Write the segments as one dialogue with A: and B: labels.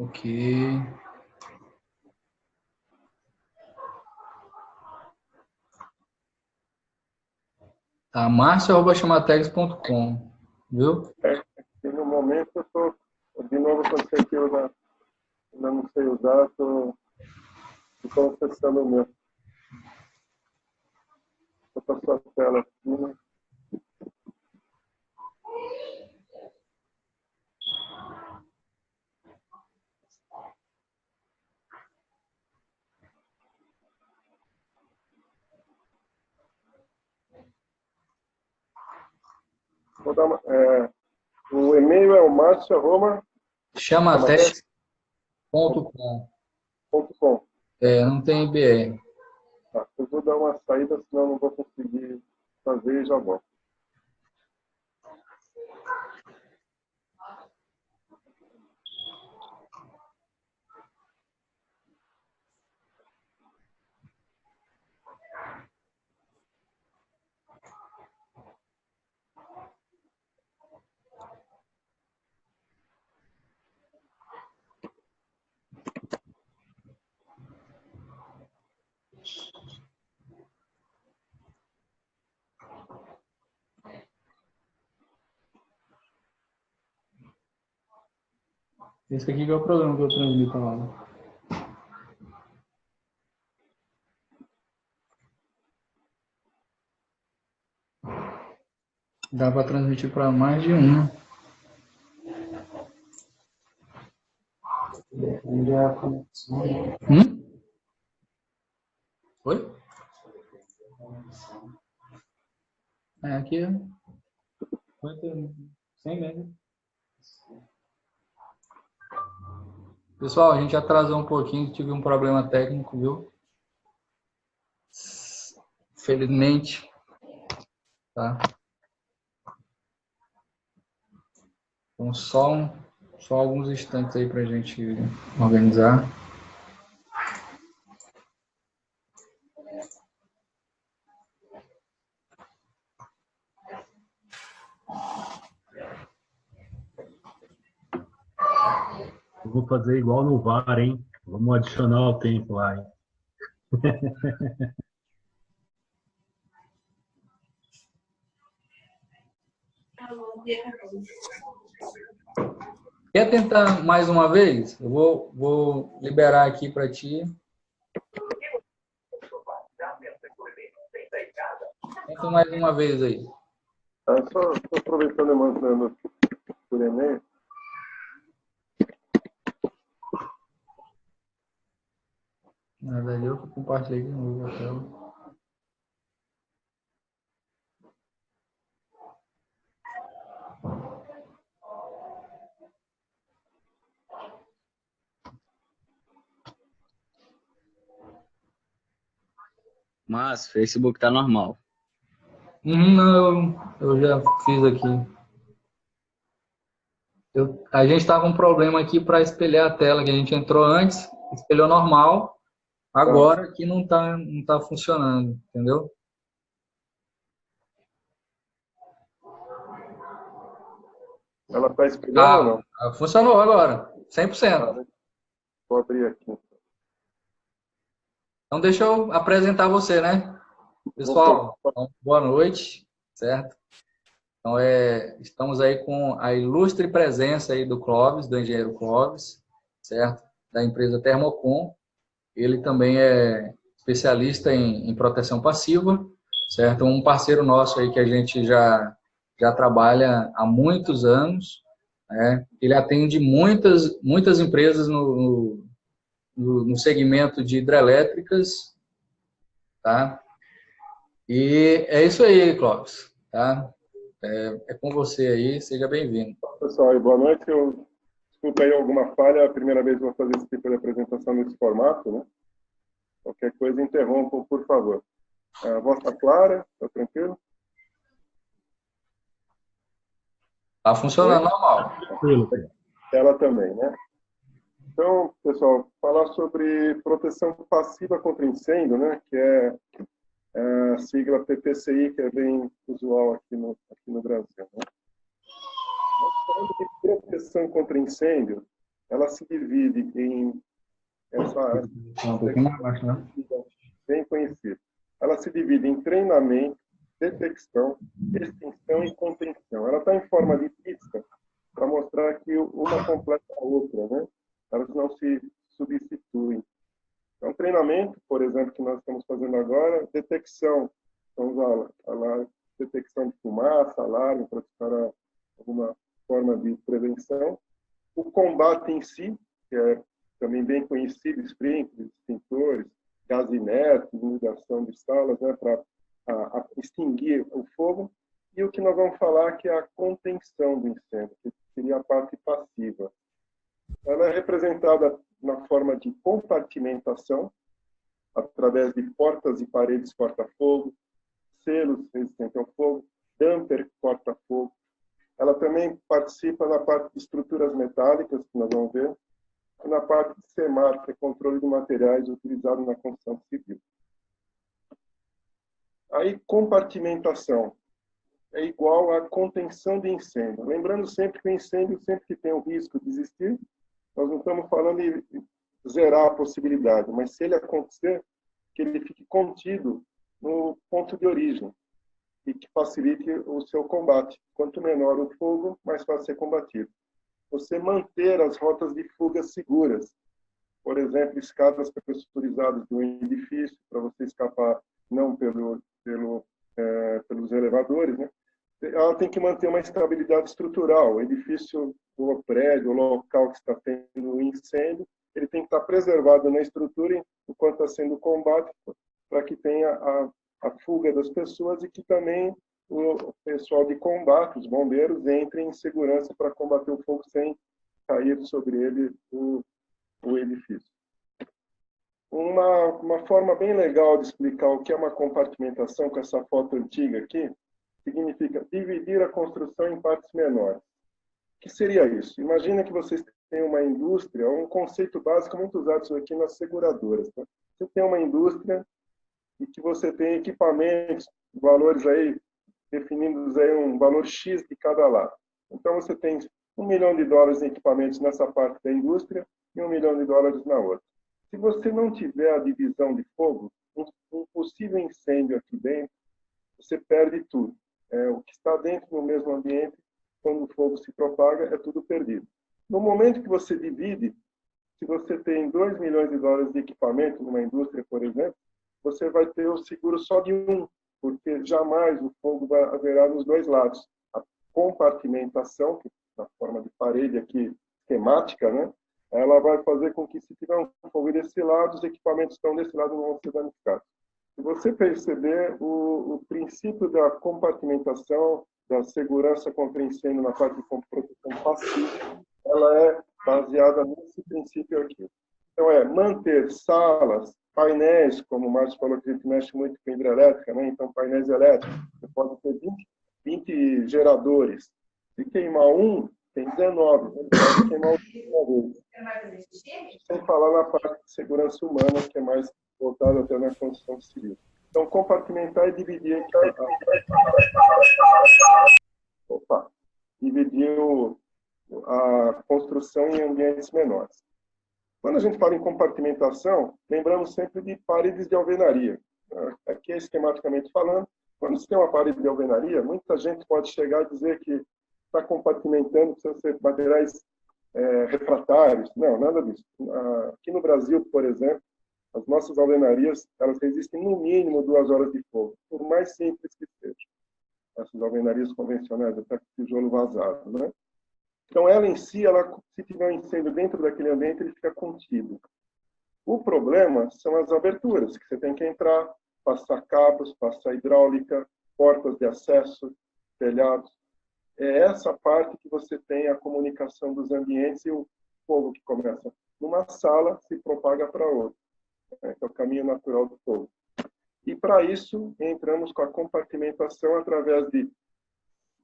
A: Ok. Tá, marcio@chamatex.com, viu?
B: E no momento eu estou, de novo, aconteceu aqui, eu ainda não sei usar, estou acessando o meu. Vou passar a tela aqui, né? Vou dar o e-mail é o
A: chamatex.com.
B: marcio@chamatex.com.
A: Não tem BR.
B: Tá, eu vou dar uma saída, senão não vou conseguir fazer e já volto.
A: Esse aqui que é o programa que eu transmito lá. Dá para transmitir para mais de um. Depende da conexão. Oi? Aqui é 100 megas. Pessoal, a gente atrasou um pouquinho, tive um problema técnico, viu? Felizmente, tá? Então, só alguns instantes aí para a gente organizar.
C: Eu vou fazer igual no VAR, hein? Vamos adicionar o tempo lá, hein?
A: Quer tentar mais uma vez? Eu vou liberar aqui para ti. Tenta mais uma vez aí.
B: Só estou aproveitando e mandando por e-mail.
A: Na verdade, eu compartilhei de novo a tela.
D: Mas o Facebook tá normal.
A: Não, eu já fiz aqui. A gente estava com um problema aqui para espelhar a tela, que a gente entrou antes, espelhou normal, agora que não tá funcionando, entendeu?
B: Ela está espelhando ou não?
A: Funcionou agora, 100%.
B: Vou abrir aqui.
A: Então deixa eu apresentar você, né? Pessoal, então, boa noite, certo? Então, estamos aí com a ilustre presença aí do Clóvis, do engenheiro Clóvis, certo? Da empresa Termocom. Ele também é especialista em proteção passiva, certo? Um parceiro nosso aí que a gente já trabalha há muitos anos, né? Ele atende muitas empresas no segmento de hidrelétricas, tá? E é isso aí, Clóvis, tá? É com você aí, seja bem-vindo.
B: Pessoal, boa noite. Desculpa aí alguma falha, a primeira vez que vou fazer esse tipo de apresentação nesse formato, né? Qualquer coisa, interrompam, por favor. A voz está clara? Está tranquilo?
A: Tá funcionando normal.
B: Ela também, né? Então, pessoal, falar sobre proteção passiva contra incêndio, né? Que é a sigla PPCI, que é bem usual aqui no Brasil, né? Nós falando de proteção contra incêndio, ela se divide em essa
A: Um pouquinho mais baixo, né?
B: bem conhecida. Ela se divide em treinamento, detecção, extinção e contenção. Ela está em forma de pizza para mostrar que uma completa a outra, né? Elas não se substituem. Então, treinamento, por exemplo, que nós estamos fazendo agora, detecção, então, a detecção de fumaça, alarme, para alguma forma de prevenção. O combate em si, que é também bem conhecido, sprinklers, extintores, gás inerte, iluminação de salas, né, para extinguir o fogo. E o que nós vamos falar que é a contenção do incêndio, que seria a parte passiva. Ela é representada na forma de compartimentação, através de portas e paredes corta-fogo, selos resistentes ao fogo, damper corta-fogo. Ela também participa na parte de estruturas metálicas, que nós vamos ver, e na parte de CEMAR, que é controle de materiais utilizado na construção civil. Aí, compartimentação é igual à contenção de incêndio. Lembrando sempre que o incêndio, sempre que tem o risco de existir, nós não estamos falando de zerar a possibilidade, mas se ele acontecer, que ele fique contido no ponto de origem e que facilite o seu combate. Quanto menor o fogo, mais fácil ser combatido. Você manter as rotas de fuga seguras, por exemplo, escadas pressurizadas de um edifício, para você escapar não pelos elevadores, né? Ela tem que manter uma estabilidade estrutural. O edifício, o prédio, o local que está tendo incêndio, ele tem que estar preservado na estrutura enquanto está sendo combate, para que tenha a fuga das pessoas e que também o pessoal de combate, os bombeiros, entrem em segurança para combater o fogo sem cair sobre ele o edifício. Uma forma bem legal de explicar o que é uma compartimentação com essa foto antiga aqui, significa dividir a construção em partes menores. O que seria isso? Imagina que vocês têm uma indústria, um conceito básico muito usado aqui nas seguradoras. Tá? Você tem uma indústria e que você tem equipamentos, valores aí, definidos aí um valor X de cada lado. Então, você tem $1 milhão em equipamentos nessa parte da indústria e $1 milhão na outra. Se você não tiver a divisão de fogo, um possível incêndio aqui dentro, você perde tudo. O que está dentro no mesmo ambiente, quando o fogo se propaga, é tudo perdido. No momento que você divide, se você tem $2 milhões de equipamento numa indústria, por exemplo, você vai ter o seguro só de um, porque jamais o fogo haverá nos dois lados. A compartimentação, que na forma de parede aqui, esquemática, né? Ela vai fazer com que, se tiver um fogo desse lado, os equipamentos que estão desse lado não vão ser danificados. Se você perceber, o princípio da compartimentação, da segurança contra incêndio na parte de proteção passiva, ela é baseada nesse princípio aqui. Então, manter salas, painéis, como o Márcio falou que a gente mexe muito com hidrelétrica, né? Então, painéis elétricos, você pode ter 20 geradores. Se queimar um, tem 19. Você pode queimar um. Sem falar na parte de segurança humana, que é mais voltada até na construção civil. Então, compartimentar e dividir a construção em ambientes menores. Quando a gente fala em compartimentação, lembramos sempre de paredes de alvenaria. Aqui, esquematicamente falando, quando você tem uma parede de alvenaria, muita gente pode chegar e dizer que está compartimentando, precisa ser materiais refratários. Não, nada disso. Aqui no Brasil, por exemplo, as nossas alvenarias, elas resistem no mínimo 2 horas de fogo, por mais simples que seja. Essas alvenarias convencionais, até com tijolo vazado, né? Então, ela em si, se tiver um incêndio dentro daquele ambiente, ele fica contido. O problema são as aberturas, que você tem que entrar, passar cabos, passar hidráulica, portas de acesso, telhados. É essa parte que você tem a comunicação dos ambientes e o fogo que começa numa sala se propaga para outra. É o caminho natural do fogo. E para isso, entramos com a compartimentação através de,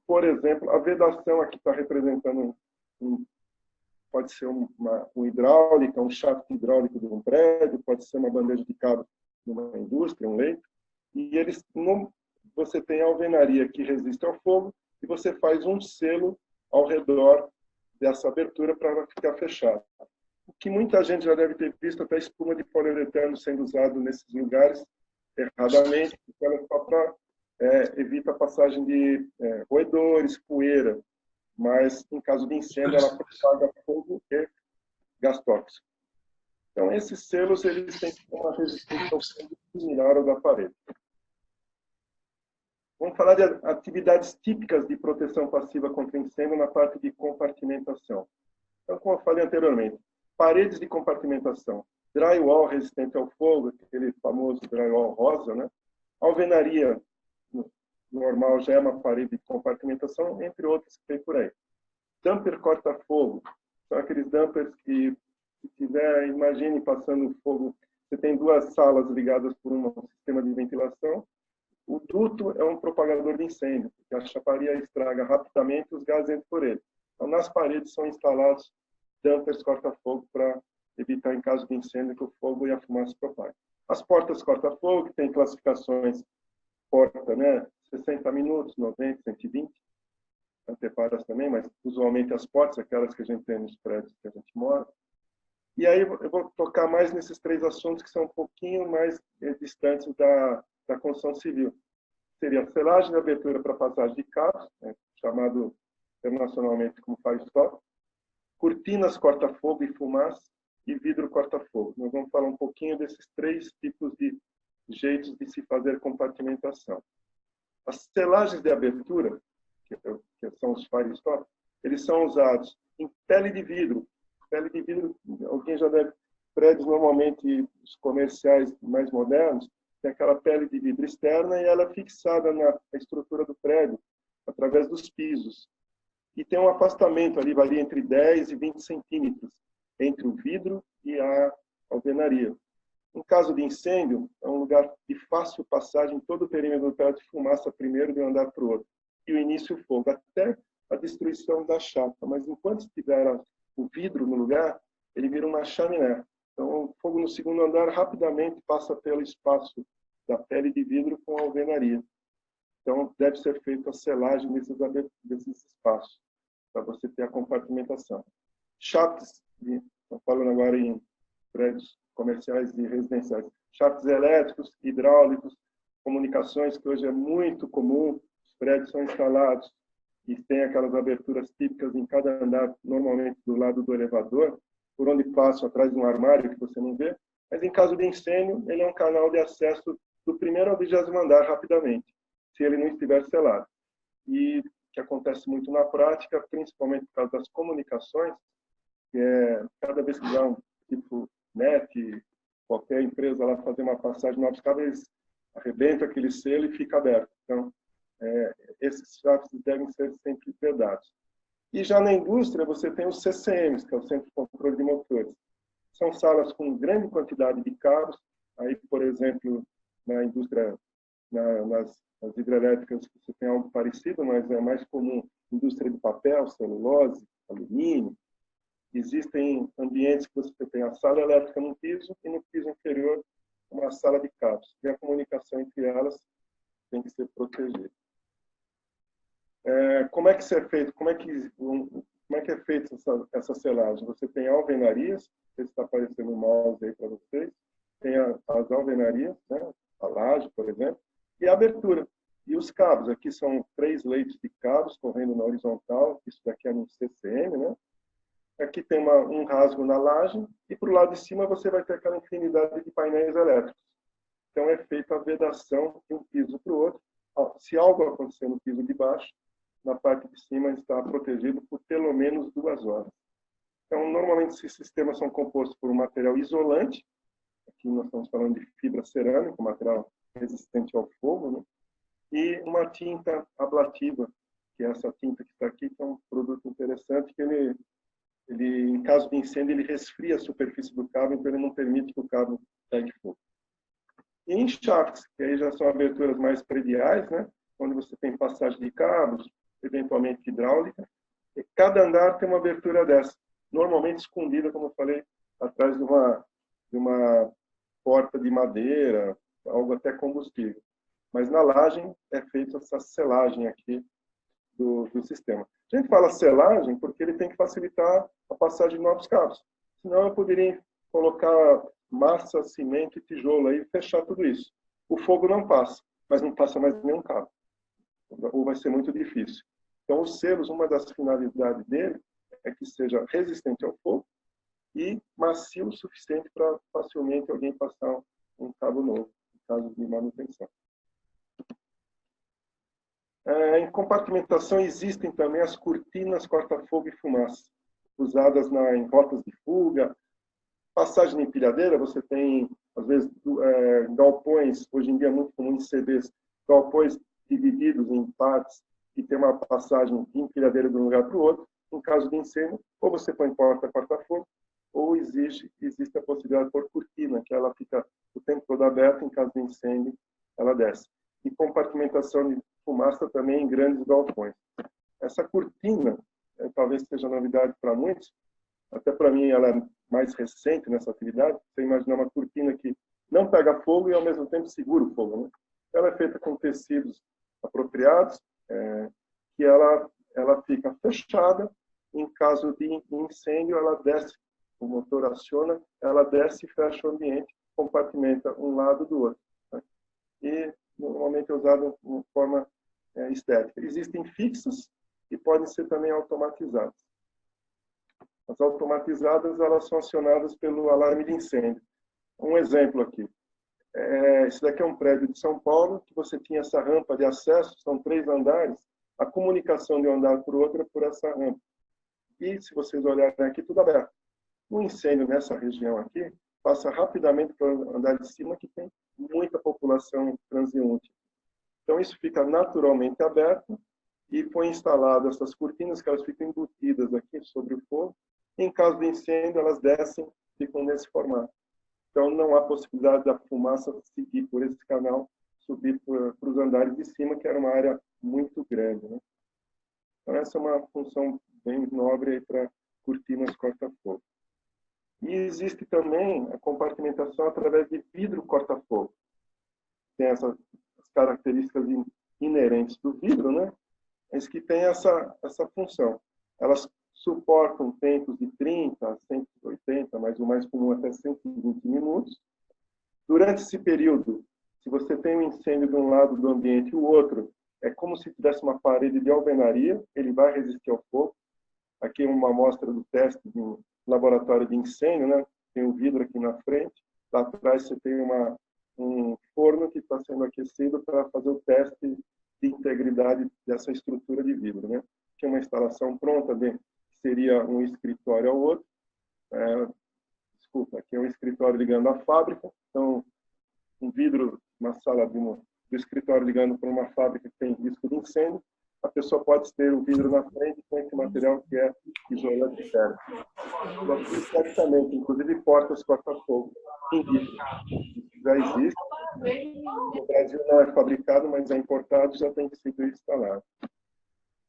B: por exemplo, a vedação aqui está representando pode ser uma hidráulica, um shaft hidráulico de um prédio, pode ser uma bandeja de cabo numa indústria, um leito. E você tem a alvenaria que resiste ao fogo e você faz um selo ao redor dessa abertura para ela ficar fechada. O que muita gente já deve ter visto, até espuma de poliuretano sendo usado nesses lugares erradamente, porque ela só para evita a passagem de roedores, poeira, mas em caso de incêndio ela propaga fogo e gás tóxico. Então esses selos eles têm uma resistência ao fogo similar ao da parede. Vamos falar de atividades típicas de proteção passiva contra incêndio na parte de compartimentação. Então, como eu falei anteriormente, paredes de compartimentação, drywall resistente ao fogo, aquele famoso drywall rosa, né? Alvenaria normal já é uma parede de compartimentação, entre outros que tem por aí. Dumper corta-fogo, são aqueles dumpers que, se tiver, imagine passando fogo, você tem duas salas ligadas por um sistema de ventilação. O duto é um propagador de incêndio, porque a chaparia estraga rapidamente e os gases entram por ele. Então, nas paredes são instalados dumpers corta-fogo para evitar, em caso de incêndio, que o fogo e a fumaça se propaguem. As portas corta-fogo, que tem classificações, porta, né, 60 minutos, 90, 120, anteparas também, mas usualmente as portas, aquelas que a gente tem nos prédios que a gente mora. E aí eu vou tocar mais nesses três assuntos que são um pouquinho mais distantes da construção civil. Seria a selagem de abertura para passagem de cabos, né, chamado internacionalmente como fire stop, cortinas corta-fogo e fumaça e vidro corta-fogo. Nós vamos falar um pouquinho desses três tipos de jeitos de se fazer compartimentação. As selagens de abertura, que são os fire stop, eles são usados em pele de vidro. Pele de vidro, alguém já deve... Prédios, normalmente, os comerciais mais modernos, tem aquela pele de vidro externa e ela é fixada na estrutura do prédio, através dos pisos. E tem um afastamento ali, varia entre 10 e 20 centímetros, entre o vidro e a alvenaria. Em caso de incêndio, é um lugar de fácil passagem, todo o perímetro do prédio de fumaça primeiro de um andar para o outro. E o início do fogo, até a destruição da chapa. Mas enquanto estiver o vidro no lugar, ele vira uma chaminé. Então, o fogo no segundo andar rapidamente passa pelo espaço da pele de vidro com a alvenaria. Então, deve ser feita a selagem desses espaços, para você ter a compartimentação. Shafts, estou falando agora em prédios comerciais e residenciais, shafts elétricos, hidráulicos, comunicações, que hoje é muito comum, os prédios são instalados e tem aquelas aberturas típicas em cada andar, normalmente do lado do elevador, por onde passa atrás de um armário que você não vê, mas em caso de incêndio, ele é um canal de acesso do primeiro ao 20º andar rapidamente, se ele não estiver selado. E que acontece muito na prática, principalmente por causa das comunicações, que cada vez que dá um tipo NET, qualquer empresa lá fazer uma passagem de novos cabos, eles arrebentam aquele selo e fica aberto. Então, esses shafts devem ser sempre vedados. E já na indústria, você tem os CCMs, que é o Centro de Controle de Motores. São salas com grande quantidade de cabos. Aí, por exemplo, na indústria, nas hidrelétricas, você tem algo parecido, mas é mais comum indústria de papel, celulose, alumínio. Existem ambientes que você tem a sala elétrica no piso e no piso inferior uma sala de cabos. E a comunicação entre elas tem que ser protegida. Como é que isso é feito? Como é que é feita essa selagem? Você tem alvenarias, não sei se está aparecendo o mouse aí para vocês, tem as alvenarias, né? A laje, por exemplo, e a abertura. E os cabos, aqui são 3 leitos de cabos correndo na horizontal, isso daqui é no CCM, né? Aqui tem um rasgo na laje, e para o lado de cima você vai ter aquela infinidade de painéis elétricos. Então é feita a vedação de um piso para o outro. Se algo acontecer no piso de baixo, na parte de cima está protegido por pelo menos 2 horas. Então, normalmente esses sistemas são compostos por um material isolante, aqui nós estamos falando de fibra cerâmica, um material resistente ao fogo, né? E uma tinta ablativa, que é essa tinta que está aqui, que é um produto interessante, que ele, em caso de incêndio, ele resfria a superfície do cabo, então ele não permite que o cabo pegue fogo. E em shafts, que aí já são aberturas mais prediais, né? Onde você tem passagem de cabos, eventualmente hidráulica, e cada andar tem uma abertura dessa, normalmente escondida, como eu falei, atrás de uma porta de madeira, algo até combustível. Mas na laje é feita essa selagem aqui do sistema. A gente fala selagem porque ele tem que facilitar a passagem de novos cabos. Senão eu poderia colocar massa, cimento e tijolo aí e fechar tudo isso. O fogo não passa, mas não passa mais nenhum cabo. Ou vai ser muito difícil. Então, os selos, uma das finalidades dele é que seja resistente ao fogo e macio o suficiente para facilmente alguém passar um cabo novo, em caso de manutenção. Em compartimentação existem também as cortinas corta-fogo e fumaça, usadas em rotas de fuga, passagem de empilhadeira. Você tem, às vezes, galpões, hoje em dia é muito comum em CDs, galpões divididos em partes e tem uma passagem de empilhadeira de um lugar para o outro. Em caso de incêndio, ou você põe porta corta-fogo, ou existe a possibilidade de pôr cortina, que ela fica o tempo todo aberta, em caso de incêndio, ela desce. E compartimentação de fumaça também em grandes galpões. Essa cortina, talvez seja novidade para muitos, até para mim ela é mais recente nessa atividade. Você imagina uma cortina que não pega fogo e ao mesmo tempo segura o fogo, né? Ela é feita com tecidos apropriados, que ela fica fechada. Em caso de incêndio, ela desce, o motor aciona, ela desce e fecha o ambiente, compartimenta um lado do outro, né? E normalmente é usado de forma estética. Existem fixas e podem ser também automatizadas. As automatizadas, elas são acionadas pelo alarme de incêndio. Um exemplo aqui. Esse daqui é um prédio de São Paulo, que você tinha essa rampa de acesso, são 3 andares, a comunicação de um andar para o outro é por essa rampa. E, se vocês olharem aqui, tudo aberto. Um incêndio nessa região aqui passa rapidamente para o andar de cima, que tem muita população transeunte. Então, isso fica naturalmente aberto e foi instalado essas cortinas, que elas ficam embutidas aqui sobre o fogo. Em caso de incêndio, elas descem, ficam nesse formato. Então, não há possibilidade da fumaça seguir por esse canal, subir para os andares de cima, que era uma área muito grande, né? Então, essa é uma função bem nobre para cortinas corta-fogo. E existe também a compartimentação através de vidro corta-fogo. Tem essas características inerentes do vidro, né? Mas que tem essa função. Elas suportam tempos de 30 a 180, mas o mais comum até 120 minutos. Durante esse período, se você tem um incêndio de um lado do ambiente e o outro, é como se tivesse uma parede de alvenaria, ele vai resistir ao fogo. Aqui é uma amostra do teste de um laboratório de incêndio, né? Tem um vidro aqui na frente, lá atrás você tem um forno que está sendo aquecido para fazer o teste de integridade dessa estrutura de vidro, né? Que é uma instalação pronta, seria um escritório ao outro. Desculpa, aqui é um escritório ligando à fábrica, então um vidro, uma sala do escritório ligando para uma fábrica que tem risco de incêndio, a pessoa pode ter o vidro na frente com esse material que é isolante térmico. Esteticamente, inclusive portas corta-fogo em vidro. Já existe. No Brasil não é fabricado, mas é importado, já tem sido instalado.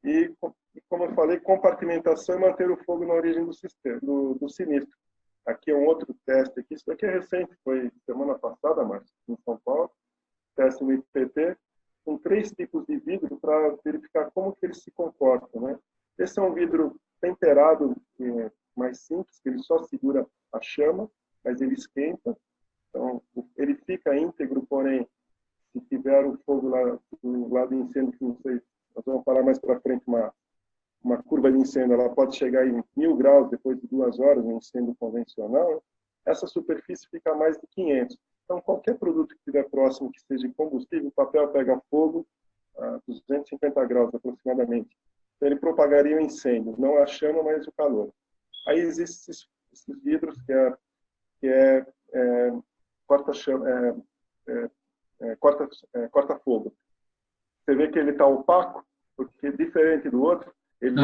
B: E, como eu falei, compartimentação e manter o fogo na origem do sistema, do sinistro. Aqui é um outro teste. Aqui. Isso daqui é recente, foi semana passada, Márcio, em São Paulo. Teste no IPT, com 3 tipos de vidro para verificar como que eles se comportam, né? Esse é um vidro temperado, mais simples, que ele só segura a chama, mas ele esquenta. Então, ele fica íntegro, porém, se tiver o fogo lá do lado de incêndio, que não sei, nós vamos falar mais para frente, uma curva de incêndio, ela pode chegar em 1000 graus depois de 2 horas, um incêndio convencional. Essa superfície fica a mais de 500. Então, qualquer produto que estiver próximo que seja combustível, o papel pega fogo a 250 graus aproximadamente. Então, ele propagaria o incêndio, não a chama, mas o calor. Aí existem esses vidros que é corta-fogo. Você vê que ele está opaco, porque diferente do outro, ele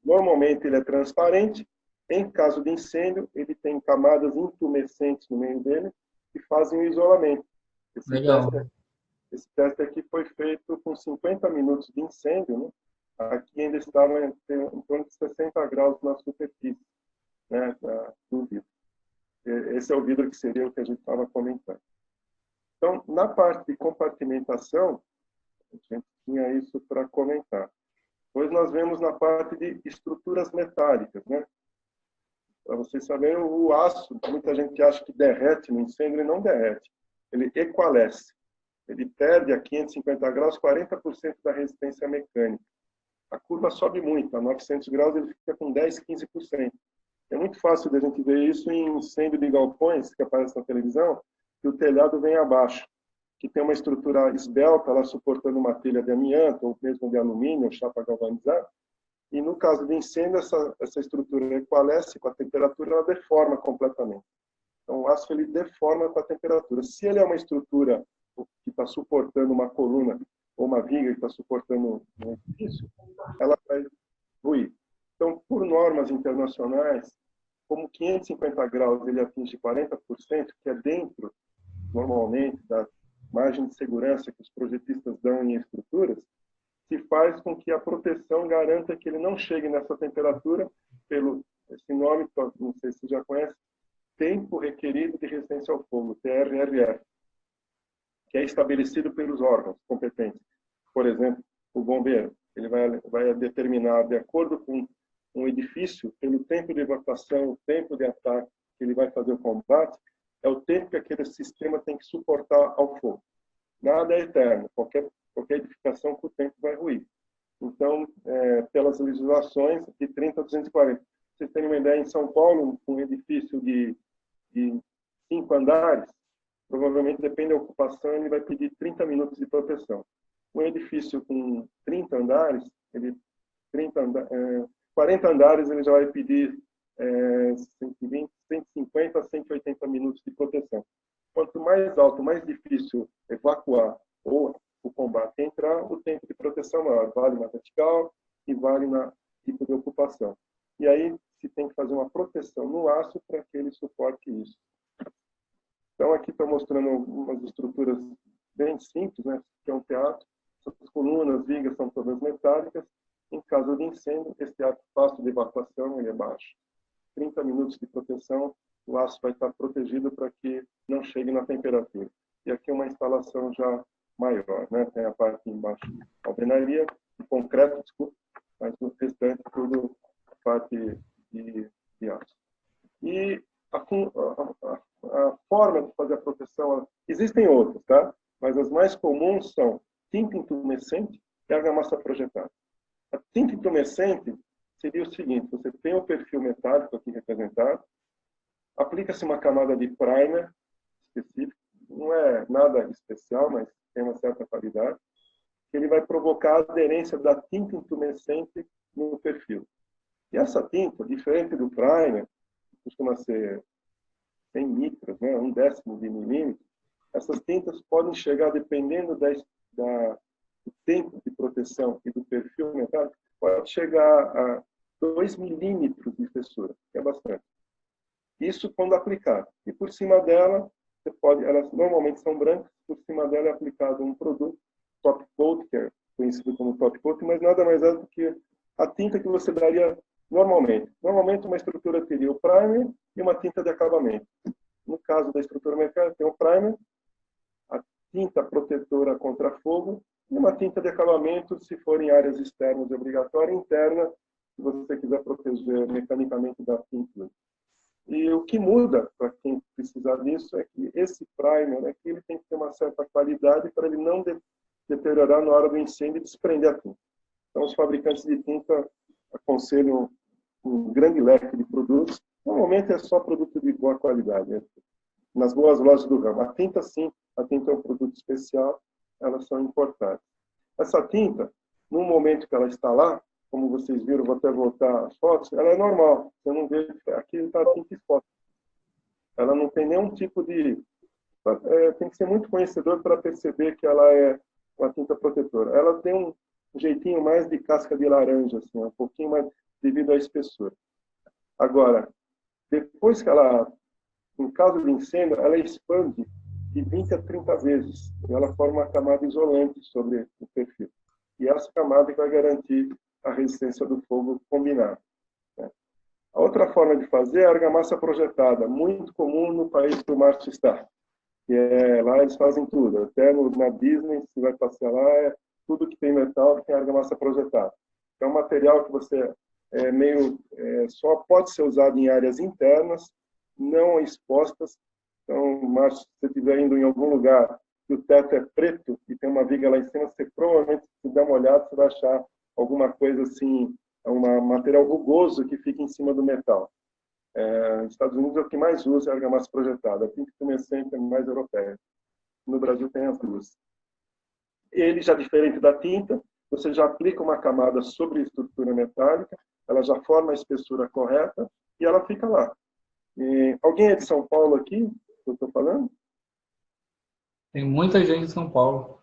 B: normalmente ele é transparente. Em caso de incêndio, ele tem camadas intumescentes no meio dele que fazem o isolamento. Esse teste aqui foi feito com 50 minutos de incêndio, né? Aqui ainda estava em torno de 60 graus na superfície, né, do vidro. Esse é o vidro que seria o que a gente estava comentando. Então, na parte de compartimentação, a gente tinha isso para comentar. Depois nós vemos na parte de estruturas metálicas, né? Para vocês saberem, o aço, muita gente acha que derrete no incêndio, ele não derrete, ele equalece. Ele perde a 550 graus 40% da resistência mecânica. A curva sobe muito, a 900 graus ele fica com 10, 15%. É muito fácil de a gente ver isso em incêndio de galpões, que aparece na televisão, que o telhado vem abaixo, que tem uma estrutura esbelta, lá suportando uma telha de amianto, ou mesmo de alumínio, chapa galvanizada. E no caso de incêndio, essa estrutura equalece com a temperatura, ela deforma completamente. Então, o aço ele deforma com a temperatura. Se ele é uma estrutura que está suportando uma coluna ou uma viga que está suportando um edifício, ela vai ruir. Então, por normas internacionais, como 550 graus ele atinge 40%, que é dentro, normalmente, da margem de segurança que os projetistas dão em estruturas, se faz com que a proteção garanta que ele não chegue nessa temperatura pelo esse nome, não sei se você já conhece, tempo requerido de resistência ao fogo, TRRF, que é estabelecido pelos órgãos competentes. Por exemplo, o bombeiro, ele vai determinar, de acordo com um edifício, pelo tempo de evacuação, o tempo de ataque que ele vai fazer o combate, é o tempo que aquele sistema tem que suportar ao fogo. Nada é eterno, qualquer edificação com o tempo vai ruir. Então, pelas legislações, de 30 a 240. Vocês terem uma ideia, em São Paulo, um edifício de 5 andares, provavelmente, depende da ocupação, ele vai pedir 30 minutos de proteção. Um edifício com 30 andares, 40 andares, ele já vai pedir 120, 150 a 180 minutos de proteção. Quanto mais alto, mais difícil evacuar ou o combate entrar, o tempo de proteção maior. Vale na vertical e vale na tipo de ocupação. E aí se tem que fazer uma proteção no aço para que ele suporte isso. Então aqui estou mostrando algumas estruturas bem simples, né? Que é um teatro. Essas colunas, vigas são todas metálicas. Em caso de incêndio, esse teatro fácil de evacuação ele é baixo. 30 minutos de proteção, o aço vai estar protegido para que não chegue na temperatura. E aqui uma instalação já maior, né? Tem a parte embaixo de alvenaria, de concreto, desculpa, mas o restante tudo parte de aço. E a forma de fazer a proteção, existem outras, tá? Mas as mais comuns são tinta intumescente e argamassa projetada. A tinta intumescente seria o seguinte: você tem o perfil metálico aqui representado, aplica-se uma camada de primer específico, não é nada especial, mas tem uma certa qualidade, que ele vai provocar a aderência da tinta intumescente no perfil. E essa tinta, diferente do primer, costuma ser 100 micras, né, 1/10 de milímetro, essas tintas podem chegar, dependendo do tempo de proteção e do perfil metálico, pode chegar a 2 milímetros de espessura, que é bastante. Isso quando aplicado. E por cima dela, elas normalmente são brancas, por cima dela é aplicado um produto, top coat, que é conhecido como top coat, mas nada mais é do que a tinta que você daria normalmente. Normalmente uma estrutura teria o primer e uma tinta de acabamento. No caso da estrutura mecânica, tem o primer, a tinta protetora contra fogo e uma tinta de acabamento, se for em áreas externas, é obrigatória, interna, se você quiser proteger mecanicamente da pintura. E o que muda, para quem precisar disso, é que esse primer aqui, ele tem que ter uma certa qualidade para ele não deteriorar na hora do incêndio e desprender a tinta. Então, os fabricantes de tinta aconselham um grande leque de produtos. Normalmente é só produto de boa qualidade, né? Nas boas lojas do ramo. A tinta, sim, a tinta é um produto especial, elas são importadas. Essa tinta, no momento que ela está lá, como vocês viram, vou até voltar as fotos, ela é normal. Você não vê, aqui está a tinta exposta. Ela não tem nenhum tipo de... tem que ser muito conhecedor para perceber que ela é uma tinta protetora. Ela tem um jeitinho mais de casca de laranja, assim, um pouquinho mais devido à espessura. Agora, depois que ela, em caso de incêndio, ela expande de 20 a 30 vezes. E ela forma uma camada isolante sobre o perfil. E essa camada que vai garantir a resistência do fogo combinada. Né? A outra forma de fazer é a argamassa projetada, muito comum no país que o Márcio está. Lá eles fazem tudo. Até na Disney, se vai passear lá, tudo que tem metal tem argamassa projetada. É um material que você só pode ser usado em áreas internas, não expostas. Então, mas se você estiver indo em algum lugar que o teto é preto e tem uma viga lá em cima, você provavelmente, se der uma olhada, você vai achar alguma coisa assim, um material rugoso que fica em cima do metal. Nos Estados Unidos é o que mais usa a argamassa projetada. A tinta intumescente é mais europeia. No Brasil tem as duas. Ele já diferente da tinta, você já aplica uma camada sobre a estrutura metálica, ela já forma a espessura correta e ela fica lá. Alguém é de São Paulo aqui, que eu estou falando?
A: Tem muita gente em São Paulo.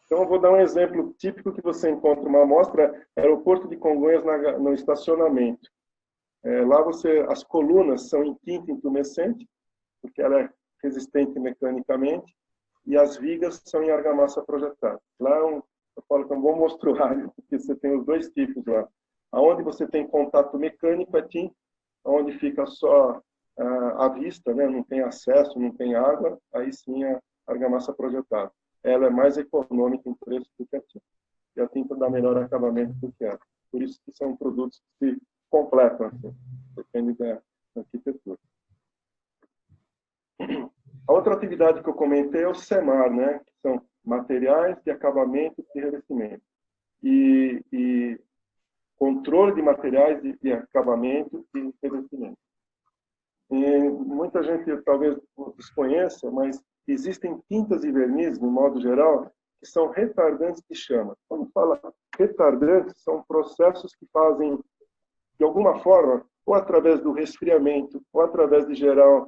B: Então, eu vou dar um exemplo típico que você encontra uma amostra, aeroporto de Congonhas no estacionamento. Lá as colunas são em tinta intumescente, porque ela é resistente mecanicamente, e as vigas são em argamassa projetada. Lá eu falo que é um bom mostruário, porque você tem os dois tipos lá. Aonde você tem contato mecânico é tinta, onde fica só a vista, né? Não tem acesso, não tem água, aí sim a argamassa projetada. Ela é mais econômica em preço do que a tinta. E a tinta dá melhor acabamento do que ela. Por isso que são produtos que se completam, assim, depende da arquitetura. A outra atividade que eu comentei é o SEMAR, né? Que são materiais de acabamento e revestimento. E controle de materiais de acabamento e revestimento. E muita gente talvez desconheça, mas existem tintas e vernizes, no modo geral, que são retardantes de chama. Quando fala retardantes, são processos que fazem, de alguma forma, ou através do resfriamento, ou através de gerar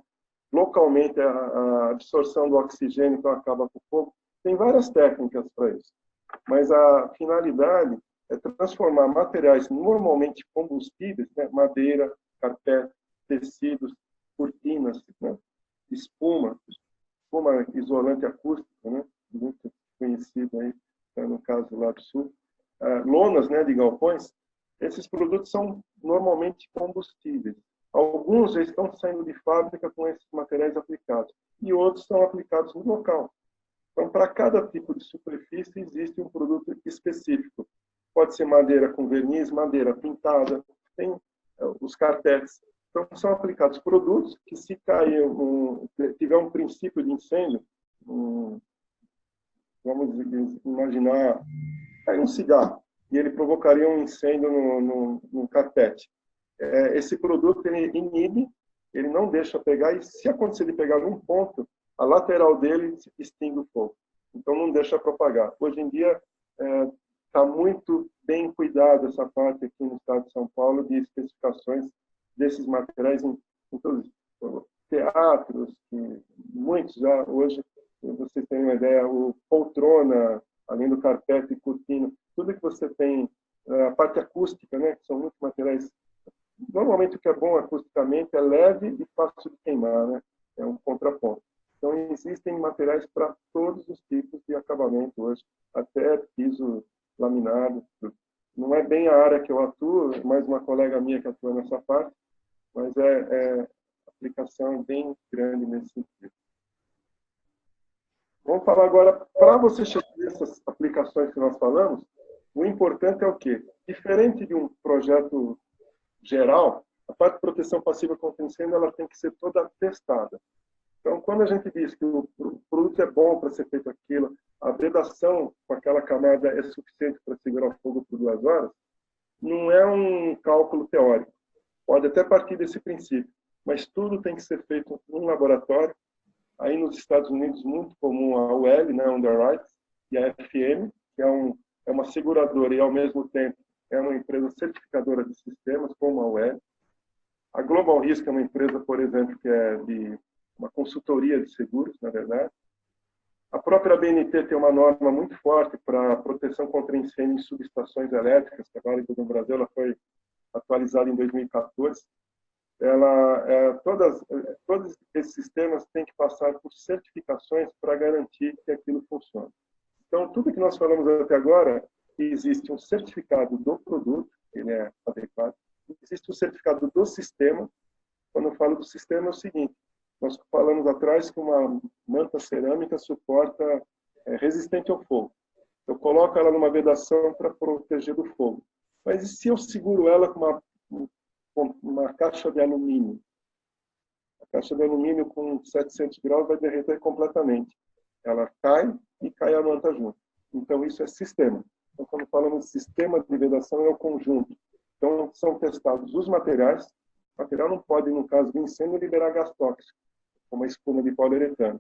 B: localmente a absorção do oxigênio, então acaba com o fogo. Tem várias técnicas para isso. Mas a finalidade é transformar materiais normalmente combustíveis, né? Madeira, carpete, tecidos, cortinas, né? espuma isolante acústico, né? Muito conhecido aí, no caso lá do sul, lonas, né, de galpões. Esses produtos são normalmente combustíveis. Alguns já estão saindo de fábrica com esses materiais aplicados e outros são aplicados no local. Então, para cada tipo de superfície existe um produto específico. Pode ser madeira com verniz, madeira pintada, tem os carpetes. Então, são aplicados produtos que, se tiver um princípio de incêndio, vamos imaginar, cai um cigarro, e ele provocaria um incêndio no carpete. Esse produto, ele inibe, ele não deixa pegar, e se acontecer de pegar num ponto, a lateral dele extingue o fogo. Então, não deixa propagar. Hoje em dia, está muito bem cuidado essa parte aqui no estado de São Paulo de especificações desses materiais em todos os teatros, muitos já hoje, vocês têm uma ideia, o poltrona, além do carpete e cortina, tudo que você tem, a parte acústica, né, que são muitos materiais. Normalmente o que é bom acusticamente é leve e fácil de queimar, né? É um contraponto. Então existem materiais para todos os tipos de acabamento hoje, até piso laminado. Não é bem a área que eu atuo, é mais uma colega minha que atua nessa parte, mas aplicação bem grande nesse sentido. Vamos falar agora, para você chegar nessas aplicações que nós falamos, o importante é o quê? Diferente de um projeto geral, a parte de proteção passiva contra incêndio ela tem que ser toda testada. Então, quando a gente diz que o produto é bom para ser feito aquilo, a vedação com aquela camada é suficiente para segurar o fogo por 2 horas, não é um cálculo teórico. Pode até partir desse princípio, mas tudo tem que ser feito em laboratório. Aí nos Estados Unidos, muito comum a UL, né, Underwrites, e a FM, que é uma seguradora e, ao mesmo tempo, é uma empresa certificadora de sistemas, como a UL. A Global Risk é uma empresa, por exemplo, que é de uma consultoria de seguros, na verdade. A própria BNT tem uma norma muito forte para proteção contra incêndio em subestações elétricas, que agora no Brasil ela foi atualizada em 2014. Todos esses sistemas têm que passar por certificações para garantir que aquilo funcione. Então, tudo que nós falamos até agora, existe um certificado do produto, ele é adequado, existe um certificado do sistema. Quando eu falo do sistema, é o seguinte: nós falamos atrás que uma manta cerâmica resistente ao fogo. Eu coloco ela numa vedação para proteger do fogo. Mas e se eu seguro ela com uma caixa de alumínio? A caixa de alumínio com 700 graus vai derreter completamente. Ela cai e cai a manta junto. Então, isso é sistema. Então, quando falamos de sistema de vedação, é o conjunto. Então, são testados os materiais. O material não pode, no caso do incêndio, liberar gás tóxico, como a espuma de poliuretano.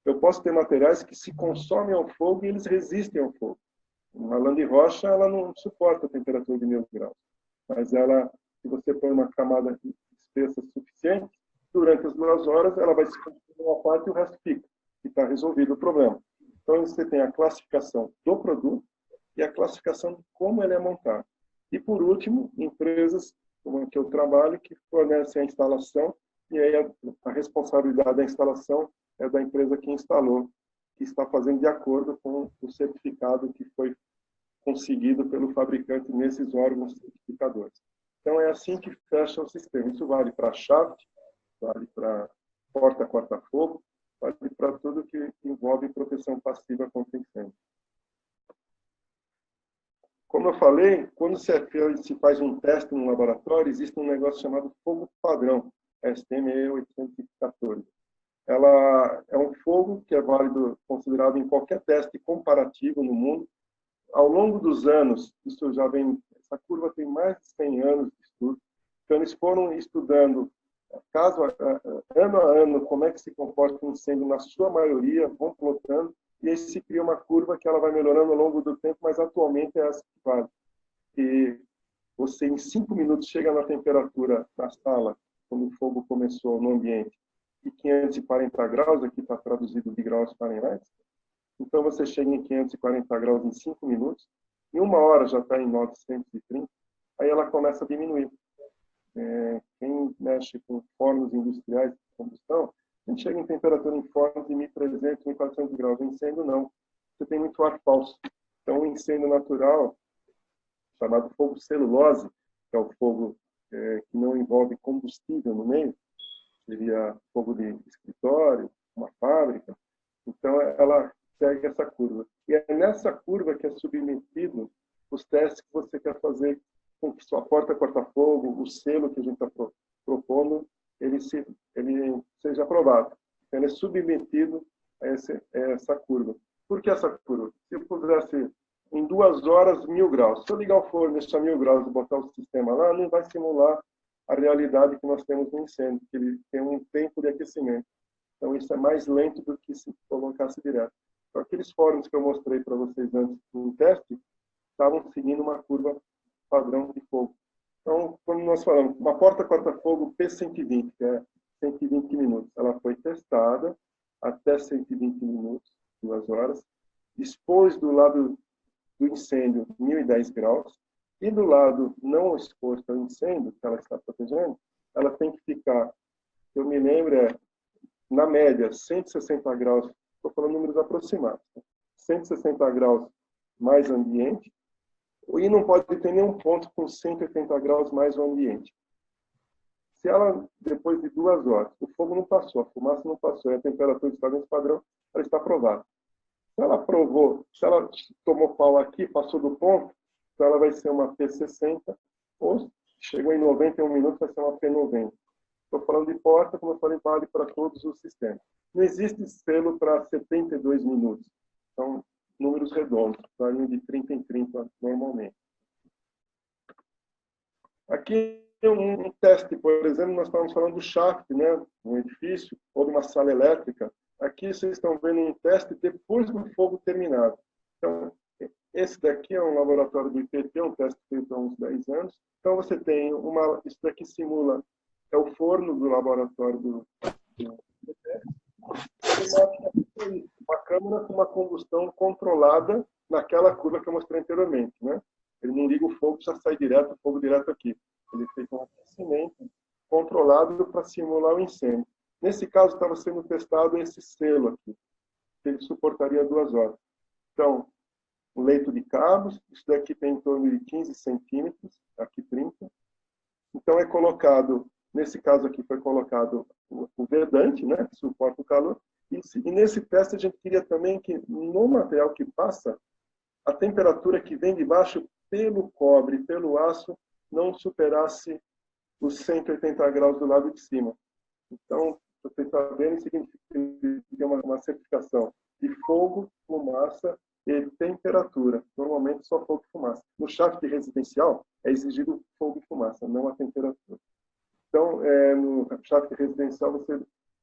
B: Eu posso ter materiais que se consomem ao fogo e eles resistem ao fogo. Uma lã de rocha, ela não suporta a temperatura de 1000 graus. Mas ela, se você põe uma camada espessa suficiente, durante as 2 horas, ela vai se consumir uma parte e o resto fica. E está resolvido o problema. Então, você tem a classificação do produto e a classificação de como ele é montado. E, por último, empresas como a que eu trabalho, que fornecem a instalação, e aí a responsabilidade da instalação é da empresa que instalou, que está fazendo de acordo com o certificado que foi conseguido pelo fabricante nesses órgãos certificadores. Então, é assim que fecha o sistema. Isso vale para shaft, vale para porta corta-fogo, vale para tudo que envolve proteção passiva contra incêndio. Como eu falei, quando se faz um teste no laboratório, existe um negócio chamado fogo padrão, STM 814. Ela é um fogo que é válido, considerado em qualquer teste comparativo no mundo. Ao longo dos anos, isso já vem, essa curva tem mais de 100 anos de estudo. Então, eles foram estudando, ano a ano, como é que se comporta um incêndio na sua maioria, vão plotando, e aí se cria uma curva que ela vai melhorando ao longo do tempo, mas atualmente é essa que vale. E você, em 5 minutos, chega na temperatura na sala, quando o fogo começou no ambiente, e 540 graus, aqui está traduzido de graus Fahrenheit. Então, você chega em 540 graus em 5 minutos, em 1 hora já está em 930, aí ela começa a diminuir. Quem mexe com fornos industriais de combustão, a gente chega em temperatura em fornos de 1.300, 1.400 graus. O incêndio, não. Você tem muito ar falso. Então, o incêndio natural, chamado fogo celulose, que é o fogo que não envolve combustível no meio, seria fogo de escritório, uma fábrica. Então, ela segue essa curva. E é nessa curva que é submetido os testes que você quer fazer com que sua porta corta-fogo, o selo que a gente está propondo, ele seja aprovado. Então, ele é submetido a essa curva. Por que essa curva? Se eu pusesse em 2 horas 1000 graus, se eu ligar o forno, deixar 1000 graus e botar o sistema lá, não vai simular a realidade que nós temos no incêndio, que ele tem um tempo de aquecimento. Então, isso é mais lento do que se colocasse direto. Então, aqueles fornos que eu mostrei para vocês antes no teste, estavam seguindo uma curva padrão de fogo. Então, quando nós falamos, uma porta corta-fogo P120, que é 120 minutos, ela foi testada até 120 minutos, 2 horas, expôs do lado do incêndio 1010 graus, e do lado não exposto ao incêndio, que ela está protegendo, ela tem que ficar, eu me lembro, na média, 160 graus, estou falando números aproximados, 160 graus mais ambiente, e não pode ter nenhum ponto com 180 graus mais o ambiente. Se ela, depois de 2 horas, o fogo não passou, a fumaça não passou, e a temperatura está nesse padrão, ela está aprovada. Se ela aprovou, se ela tomou pau aqui, passou do ponto, então ela vai ser uma P60, ou chegou em 91 minutos, vai ser uma P90. Estou falando de porta, como eu falei, vale para todos os sistemas. Não existe selo para 72 minutos. São números redondos, variam de 30 em 30 normalmente. Aqui é um teste, por exemplo, nós estávamos falando do shaft, né? Um edifício ou de uma sala elétrica. Aqui vocês estão vendo um teste depois do fogo terminado. Então, esse daqui é um laboratório do IPT, um teste feito há uns 10 anos. Então, você tem isso daqui simula, é o forno do laboratório do IPT. Uma câmara com uma combustão controlada naquela curva que eu mostrei anteriormente, né? Ele não liga o fogo, já sai direto, o fogo direto aqui. Ele fez um aquecimento controlado para simular o incêndio. Nesse caso, estava sendo testado esse selo aqui, que ele suportaria 2 horas. Então, um leito de cabos, isso daqui tem em torno de 15 centímetros, aqui 30. Então, é colocado, nesse caso aqui, foi colocado o vedante, né, que suporta o calor. E nesse teste, a gente queria também que, no material que passa, a temperatura que vem de baixo pelo cobre, pelo aço, não superasse os 180 graus do lado de cima. Então, vocês sabem, significa que tem uma certificação de fogo, fumaça e temperatura. Normalmente só fogo e fumaça. No shaft residencial é exigido fogo e fumaça, não a temperatura. Então, no shaft residencial você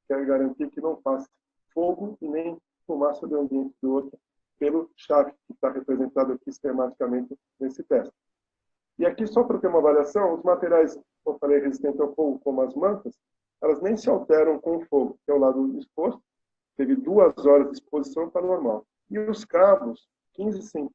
B: quer garantir que não passe fogo e nem fumaça de um ambiente do outro pelo shaft, que está representado aqui esquematicamente nesse teste. E aqui, só para ter uma avaliação, os materiais, como eu falei, resistentes ao fogo, como as mantas, elas nem se alteram com o fogo, que é o lado exposto. Teve 2 horas de exposição, está normal. E os cabos, 15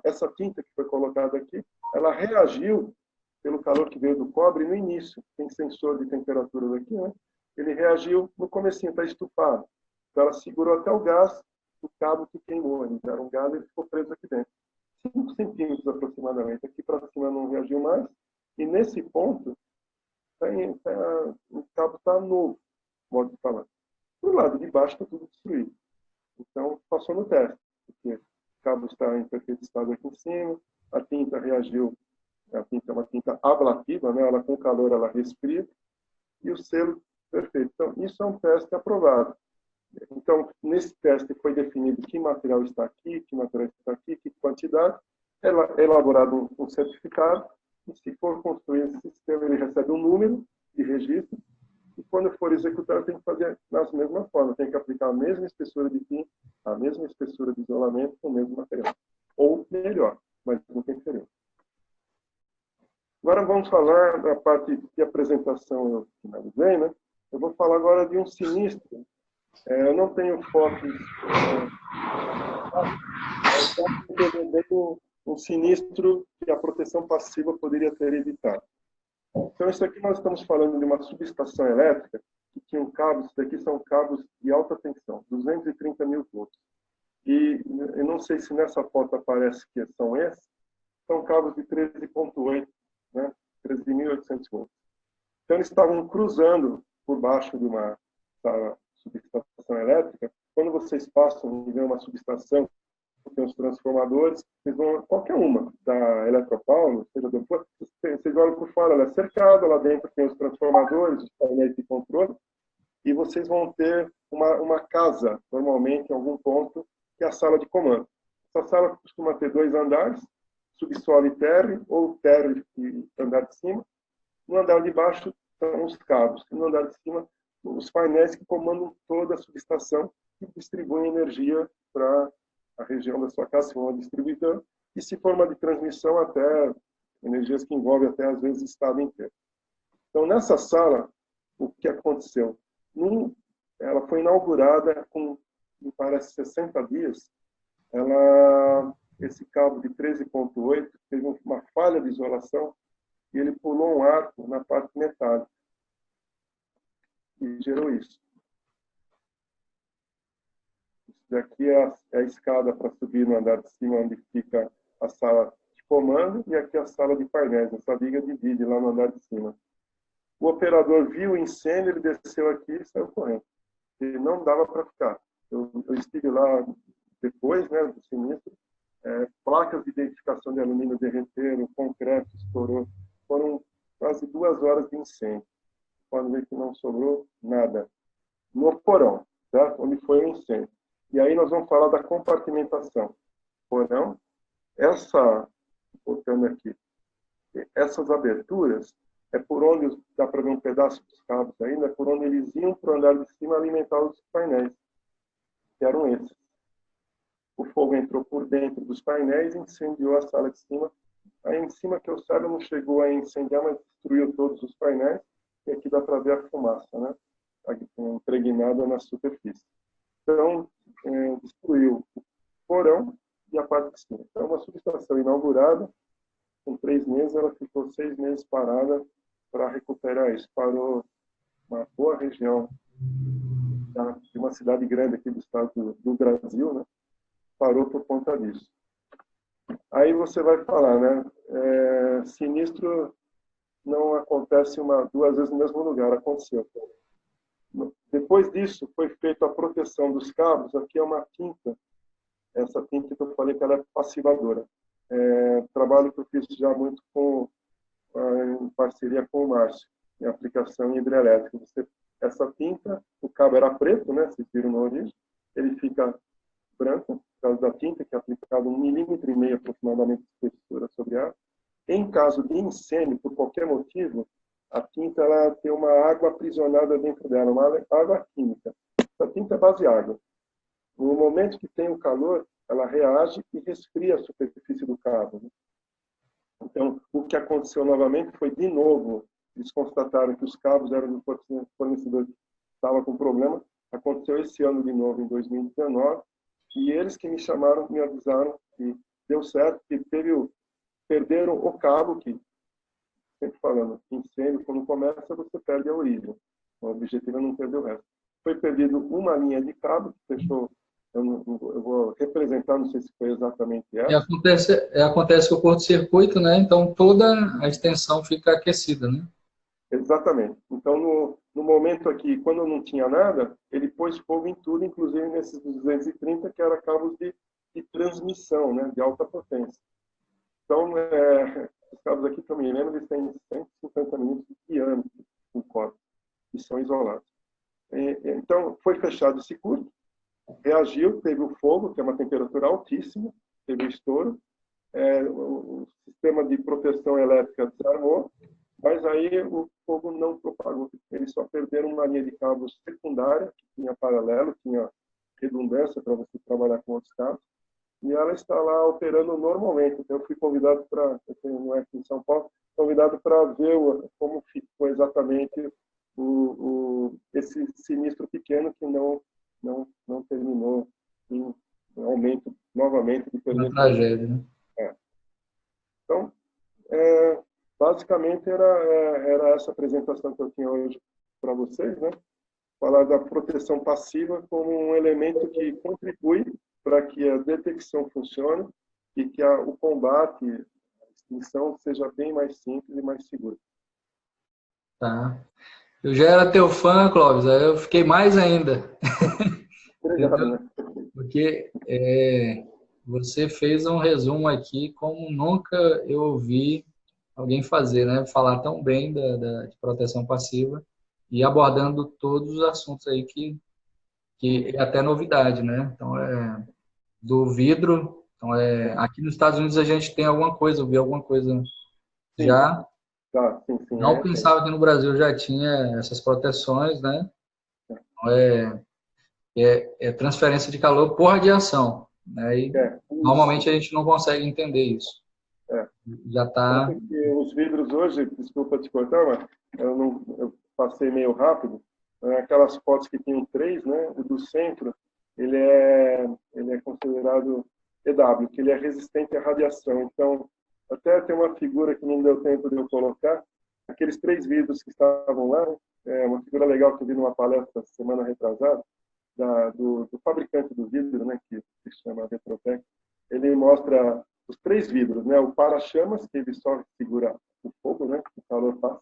B: essa tinta que foi colocada aqui, ela reagiu pelo calor que veio do cobre no início. Tem sensor de temperatura aqui, né? Ele reagiu no comecinho, está estufado. Então ela segurou até o gás do cabo que queimou. Ele era um gás e ele ficou preso aqui dentro. 5 centímetros aproximadamente. Aqui para cima não reagiu mais. E nesse ponto, o cabo está novo, modo de falar. Do lado de baixo está tudo destruído. Então, passou no teste, porque o cabo está em perfeito estado aqui em cima, a tinta reagiu, a tinta é uma tinta ablativa, né? Ela com calor ela respira, e o selo perfeito. Então, isso é um teste aprovado. Então, nesse teste foi definido que material está aqui, que material está aqui, que quantidade, é elaborado um certificado, e se for construir esse sistema, ele recebe um número de registro, e quando for executar, tem que fazer nas mesmas formas, tem que aplicar a mesma espessura de tinta, a mesma espessura de isolamento, com o mesmo material. Ou melhor, mas não tem diferença. Agora vamos falar da parte de apresentação, eu finalizei, né? Eu vou falar agora de um sinistro. Eu não tenho fotos. Um sinistro que a proteção passiva poderia ter evitado. Então, isso aqui nós estamos falando de uma subestação elétrica que tinha cabos, isso daqui são cabos de alta tensão, 230 mil volts. E eu não sei se nessa foto aparece que são esses, são cabos de 13.8, né? 13.800 volts. Então, eles estavam cruzando por baixo de uma subestação elétrica. Quando vocês passam e vê uma subestação, tem os transformadores, vocês vão, qualquer uma, da Eletropaulo, seja do que, vocês olham por fora, ela é cercada, lá dentro tem os transformadores, os painéis de controle, e vocês vão ter uma casa, normalmente, em algum ponto, que é a sala de comando. Essa sala costuma ter 2 andares, subsolo e térreo, ou térreo e andar de cima. No andar de baixo são os cabos, e no andar de cima, os painéis que comandam toda a subestação e distribuem energia para a região da sua casa, se for uma distribuidora, e se for uma de transmissão, até energias que envolvem até, às vezes, o estado inteiro. Então, nessa sala, o que aconteceu? Ela foi inaugurada com, me parece, 60 dias. Esse cabo de 13.8 teve uma falha de isolação e ele pulou um arco na parte metálica e gerou isso. Daqui é a escada para subir no andar de cima, onde fica a sala de comando, e aqui a sala de painéis. Essa viga divide lá no andar de cima. O operador viu o incêndio, ele desceu aqui e saiu correndo. E não dava para ficar. Eu estive lá depois, né, do sinistro. Placas de identificação de alumínio derreteram, o concreto estourou. Foram quase 2 horas de incêndio. Pode ver que não sobrou nada. No porão, certo? Onde foi o incêndio. E aí nós vamos falar da compartimentação. Porão, voltando aqui, essas aberturas, é por onde, dá para ver um pedaço dos cabos ainda, é por onde eles iam para o andar de cima alimentar os painéis, que eram esses. O fogo entrou por dentro dos painéis e incendiou a sala de cima. Aí em cima, que eu saiba, não chegou a incendiar, mas destruiu todos os painéis. E aqui dá para ver a fumaça, né? Impregnada na superfície. Então, destruiu o porão e a parte de cima. Então, uma subestação inaugurada, com 3 meses, ela ficou 6 meses parada para recuperar isso. Parou uma boa região de uma cidade grande aqui do estado do Brasil, né? Parou por conta disso. Aí você vai falar, né? Sinistro não acontece 2 vezes no mesmo lugar, aconteceu. Depois disso, foi feita a proteção dos cabos. Aqui é uma tinta. Essa tinta que eu falei que ela é passivadora. trabalho que eu fiz já muito em parceria com o Márcio, em aplicação hidrelétrica. Essa tinta, o cabo era preto, né? Vocês viram na origem, ele fica branco, por causa da tinta, que é aplicada 1,5 mm aproximadamente de textura sobre a água. Em caso de incêndio, por qualquer motivo, a tinta ela tem uma água aprisionada dentro dela, uma água química. Essa tinta é base água. No momento que tem o calor, ela reage e resfria a superfície do cabo. Então, o que aconteceu novamente foi, de novo, eles constataram que os cabos eram do fornecedor que estava com problema. Aconteceu esse ano de novo, em 2019, e eles que me chamaram, me avisaram que deu certo, que perderam o cabo, que, sempre falando, incêndio, quando começa, você perde a origem. O objetivo é não perder o resto. Foi perdido uma linha de cabo, que fechou. Eu vou representar, não sei se foi exatamente essa.
A: Acontece com o curto-circuito, né? Então toda a extensão fica aquecida, né?
B: Exatamente. Então, no momento aqui, quando não tinha nada, ele pôs fogo em tudo, inclusive nesses 230, que eram cabos de transmissão, né? De alta potência. Então, os cabos aqui, que eu me lembro, eles têm 150 minutos de diâmetro em corte, e são isolados. Então, foi fechado esse curto, reagiu, teve o fogo, que é uma temperatura altíssima, teve o estouro, o sistema de proteção elétrica desarmou, mas aí o fogo não propagou. Eles só perderam uma linha de cabos secundária, que tinha paralelo, tinha redundância para você trabalhar com outros cabos, e ela está lá operando normalmente. Então, eu fui convidado para, não é aqui em São Paulo, convidado para ver como ficou exatamente esse sinistro pequeno que não terminou em aumento novamente de perder.
A: Uma tragédia, né?
B: Então, basicamente era essa apresentação que eu tinha hoje para vocês, né? Falar da proteção passiva como um elemento que contribui para que a detecção funcione e que o combate, a extinção seja bem mais simples e mais seguro.
A: Tá. Eu já era teu fã, Clóvis, aí eu fiquei mais ainda.
B: Obrigado, né?
A: Porque você fez um resumo aqui como nunca eu ouvi alguém fazer, né? Falar tão bem de proteção passiva e abordando todos os assuntos aí que é até novidade, né? Então, do vidro. Então, aqui nos Estados Unidos a gente tem alguma coisa, eu vi alguma coisa
B: Sim.
A: já.
B: Tá, sim,
A: Não pensava que no Brasil já tinha essas proteções, né? Então, é transferência de calor por radiação. Né? E normalmente a gente não consegue entender isso. Já está.
B: Os vidros hoje, desculpa te cortar, mas eu passei meio rápido. Aquelas fotos que tinham 3, né? O do centro, ele é considerado EW, que ele é resistente à radiação. Então, até tem uma figura que não deu tempo de eu colocar. Aqueles 3 vidros que estavam lá, uma figura legal que eu vi numa palestra semana retrasada, do fabricante do vidro, né, que se chama Vetrotec. Ele mostra os 3 vidros, né, o para-chamas, que ele só segura o fogo, né, o calor passa,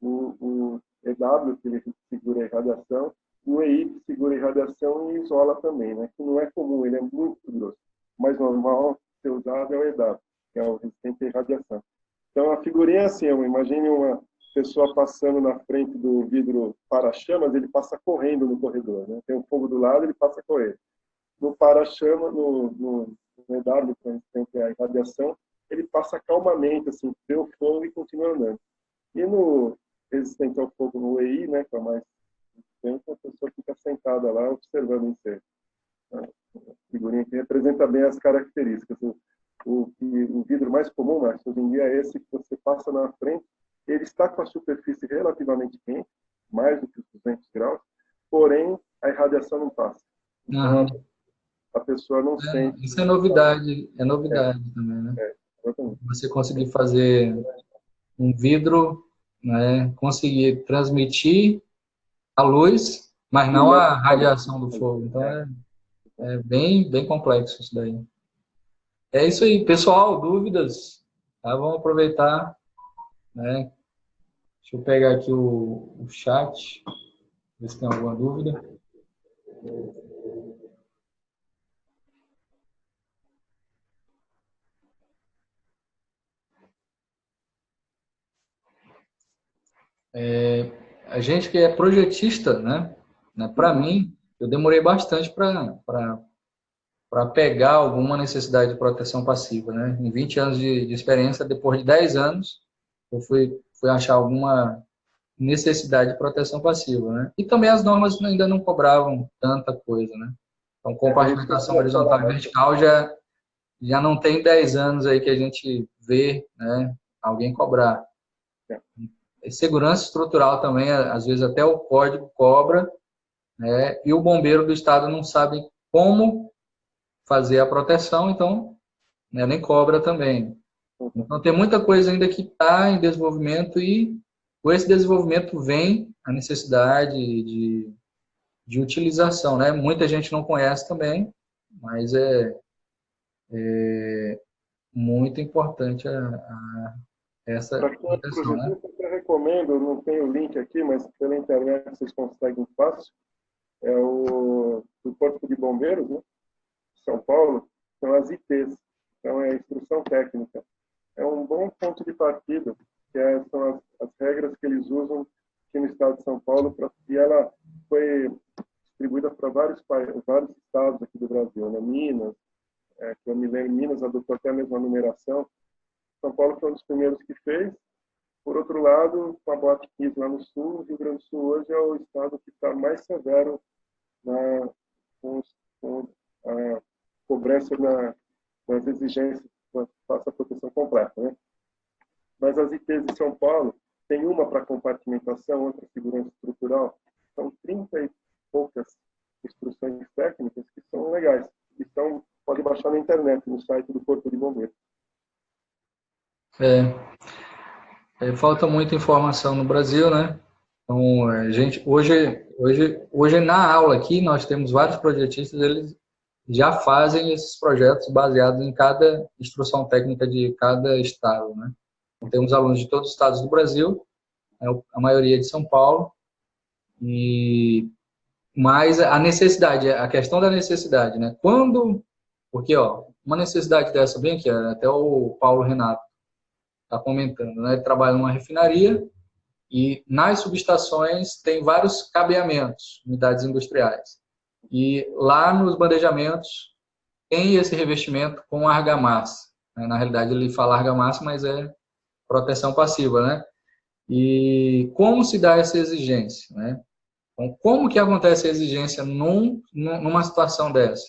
B: o EW, que ele segura a irradiação, e o EI, que segura a irradiação e isola também, né, que não é comum, ele é muito grosso. O mais normal ser usado é o EW, que é o resistente à irradiação. Então, a figurinha é assim, imagine uma pessoa passando na frente do vidro para-chamas, ele passa correndo no corredor, né? Tem um fogo do lado, ele passa correndo. No para-chama, no EW, que é a irradiação, ele passa calmamente, assim, vê o fogo e continua andando. E no resistente ao fogo, no EI, né, que é mais tempo, a pessoa fica sentada lá observando o incêndio. A figurinha que representa bem as características. O vidro mais comum, Márcio, hoje em dia é esse que você passa na frente. Ele está com a superfície relativamente quente, mais do que os 200 graus, porém a irradiação não passa. Então, a pessoa não sente.
A: Isso é novidade também, né? Você conseguir fazer um vidro, né, conseguir transmitir a luz, mas não a radiação do fogo. Então, é bem, bem complexo isso daí. É isso aí, pessoal, dúvidas? Tá? Vamos aproveitar, né? Deixa eu pegar aqui o chat, ver se tem alguma dúvida. A gente que é projetista, né? Para mim, eu demorei bastante para pegar alguma necessidade de proteção passiva, né? Em 20 anos de experiência, depois de 10 anos, eu fui achar alguma necessidade de proteção passiva, né? E também as normas ainda não cobravam tanta coisa, né? Então,
B: Isso que eu
A: compartimentação
B: queria falar,
A: horizontal e vertical já não tem 10 anos aí que a gente vê, né, alguém cobrar.
B: né?
A: E segurança estrutural também, às vezes até o código cobra, né, e o bombeiro do estado não sabe como fazer a proteção, então, né, nem cobra também. Então, tem muita coisa ainda que está em desenvolvimento e com esse desenvolvimento vem a necessidade de utilização, né? Muita gente não conhece também, mas é muito importante essa
B: Para quem é
A: proteção, né?
B: projetista, eu recomendo, não tenho o link aqui, mas pela internet vocês conseguem fácil, é o do Corpo de Bombeiros, né, de São Paulo, são as ITs, então é a Instrução Técnica. É um bom ponto de partida, são as regras que eles usam aqui no estado de São Paulo, e ela foi distribuída para vários estados aqui do Brasil, né? Minas, que eu me lembro, Minas adotou até a mesma numeração. São Paulo foi um dos primeiros que fez. Por outro lado, com a BOT 15 lá no sul, o Rio Grande do Sul hoje é o estado que está mais severo com a cobrança nas exigências para faça a proteção completa, né? Mas as ITs de São Paulo, tem uma para compartimentação, outra segurança estrutural, são 30 e poucas instruções técnicas que são legais. Então, pode baixar na internet, no site do Corpo de Bombeiros.
A: Falta muita informação no Brasil, né? Então, a gente, hoje na aula aqui, nós temos vários projetistas, eles já fazem esses projetos baseados em cada instrução técnica de cada estado, né? Então, temos alunos de todos os estados do Brasil, a maioria de São Paulo, mas a necessidade, a questão da necessidade, né? Porque, uma necessidade dessa bem aqui, até o Paulo Renato está comentando, né? Ele trabalha numa refinaria e nas subestações tem vários cabeamentos, unidades industriais. E lá nos bandejamentos tem esse revestimento com argamassa. Na realidade, ele fala argamassa, mas é proteção passiva, né? E como se dá essa exigência, né? Então, como que acontece a exigência numa situação dessa?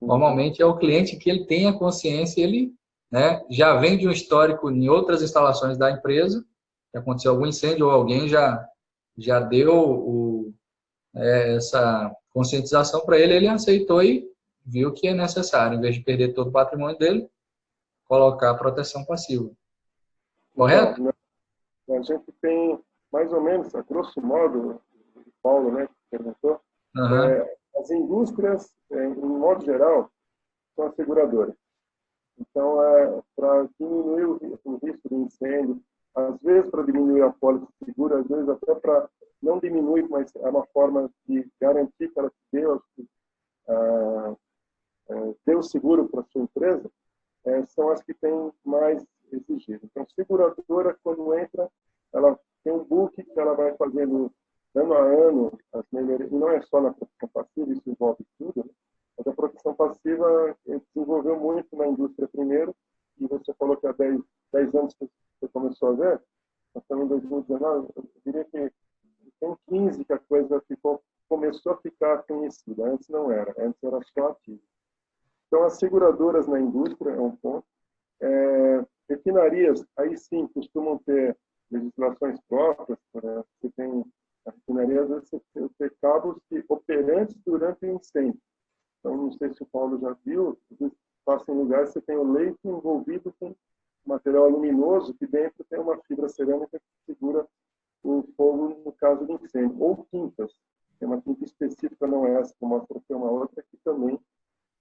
A: Normalmente é o cliente que ele tem a consciência, ele, né, já vem de um histórico em outras instalações da empresa, que aconteceu algum incêndio ou alguém já deu essa conscientização para ele, ele aceitou e viu que é necessário, em vez de perder todo o patrimônio dele, colocar a proteção passiva. Correto?
B: Então, a gente tem mais ou menos, a grosso modo, o Paulo, né, que perguntou,
A: Uhum.
B: as indústrias, em modo geral, são as seguradoras. Então, para diminuir o risco de incêndio, às vezes para diminuir a pólice de seguro, às vezes até para não diminuir, mas é uma forma de garantir que ela dê o seguro para a sua empresa, são as que têm mais exigido. Então, seguradora, quando entra, ela tem um book que ela vai fazendo ano a ano as melhorias, e não é só na proteção passiva, isso envolve tudo, né? Mas a proteção passiva desenvolveu muito na indústria primeiro, e você falou que há 10 anos que você começou a ver, nós estamos em 2019, eu diria que tem 15 que a coisa começou a ficar conhecida, antes não era, antes era só ativo. Então, as seguradoras na indústria é um ponto. Refinarias, aí sim, costumam ter legislações próprias. Você tem a refinaria, às vezes você tem cabos operantes durante o incêndio. Então, não sei se o Paulo já viu, você passa em lugares, você tem o leito envolvido com material luminoso, que dentro tem uma fibra cerâmica que segura o fogo no caso de incêndio. Ou tintas. Tem uma tinta específica, não é essa, que eu mostro aqui, é uma outra que também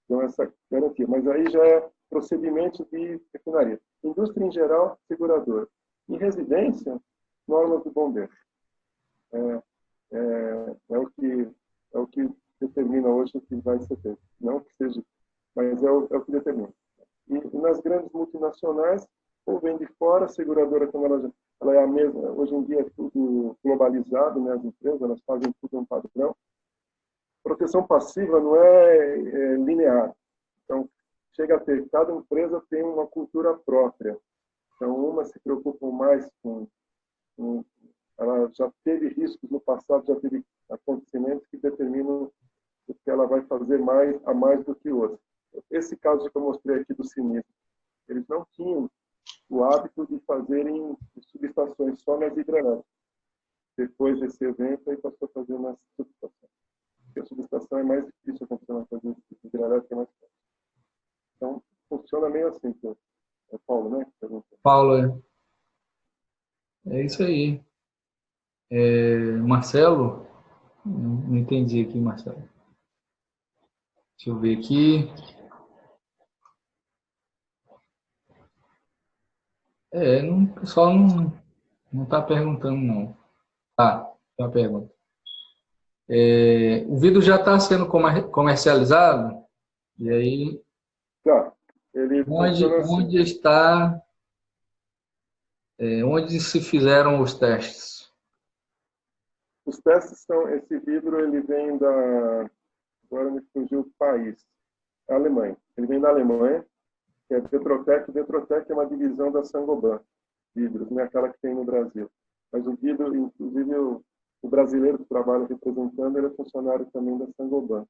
B: dão essa garantia. Mas aí já é procedimento de refinaria. Indústria em geral, seguradora. Em residência, normas do bombeiro. É o que determina hoje o que vai ser feito. Não que seja, mas é o que determina. E nas grandes multinacionais, ou vem de fora, a seguradora, quando ela ela é a mesma. Hoje em dia é tudo globalizado, né? As empresas elas fazem tudo um padrão. Proteção passiva não é linear. Então, chega a ter, cada empresa tem uma cultura própria. Então, uma se preocupa mais com ela já teve riscos no passado, já teve acontecimentos que determinam o que ela vai fazer mais do que outros. Esse caso que eu mostrei aqui do sinistro, eles não tinham o hábito de fazerem subestações só nas hidrelétricas. Depois desse evento, aí passou a fazer nas subestações. Porque a subestação é mais difícil acontecer na coisa hidrelétrica, é mais fácil. Então, funciona meio assim, que é Paulo, né?
A: Paulo, é isso aí. Marcelo? Não entendi aqui, Marcelo. Deixa eu ver aqui. O pessoal não está perguntando, não. Ah, tem uma pergunta. O vidro já está sendo comercializado? E aí,
B: Já. Ele funciona assim.
A: Onde se fizeram os testes?
B: Os testes são, esse vidro ele vem agora me fugiu o país, a Alemanha. Ele vem da Alemanha, que é Vetrotec. Vetrotec é uma divisão da Saint-Gobain, vidros, não é aquela que tem no Brasil. Mas o vidro, inclusive o brasileiro que trabalha representando, ele é funcionário também da Saint-Gobain.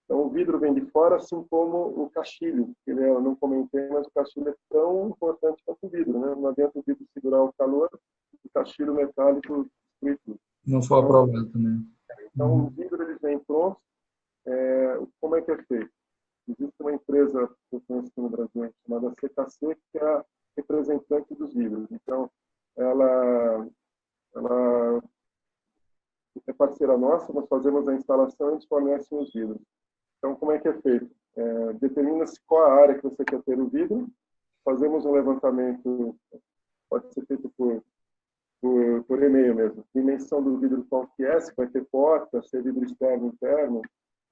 B: Então o vidro vem de fora, assim como o caixilho, que eu não comentei, mas o caixilho é tão importante quanto o vidro, né? Não adianta o vidro segurar o calor, o caixilho metálico destruir tudo.
A: Não foi aprovado também.
B: Então, o vidro ele vem pronto. Como é que é feito? Existe uma empresa que eu conheço aqui no Brasil chamada CKC, que é a representante dos vidros. Então, ela é parceira nossa, nós fazemos a instalação e eles fornecem os vidros. Então, como é que é feito? Determina-se qual a área que você quer ter o vidro, fazemos um levantamento, pode ser feito por e-mail mesmo. Dimensão do vidro qual que é, se vai ter porta, se é vidro externo, interno,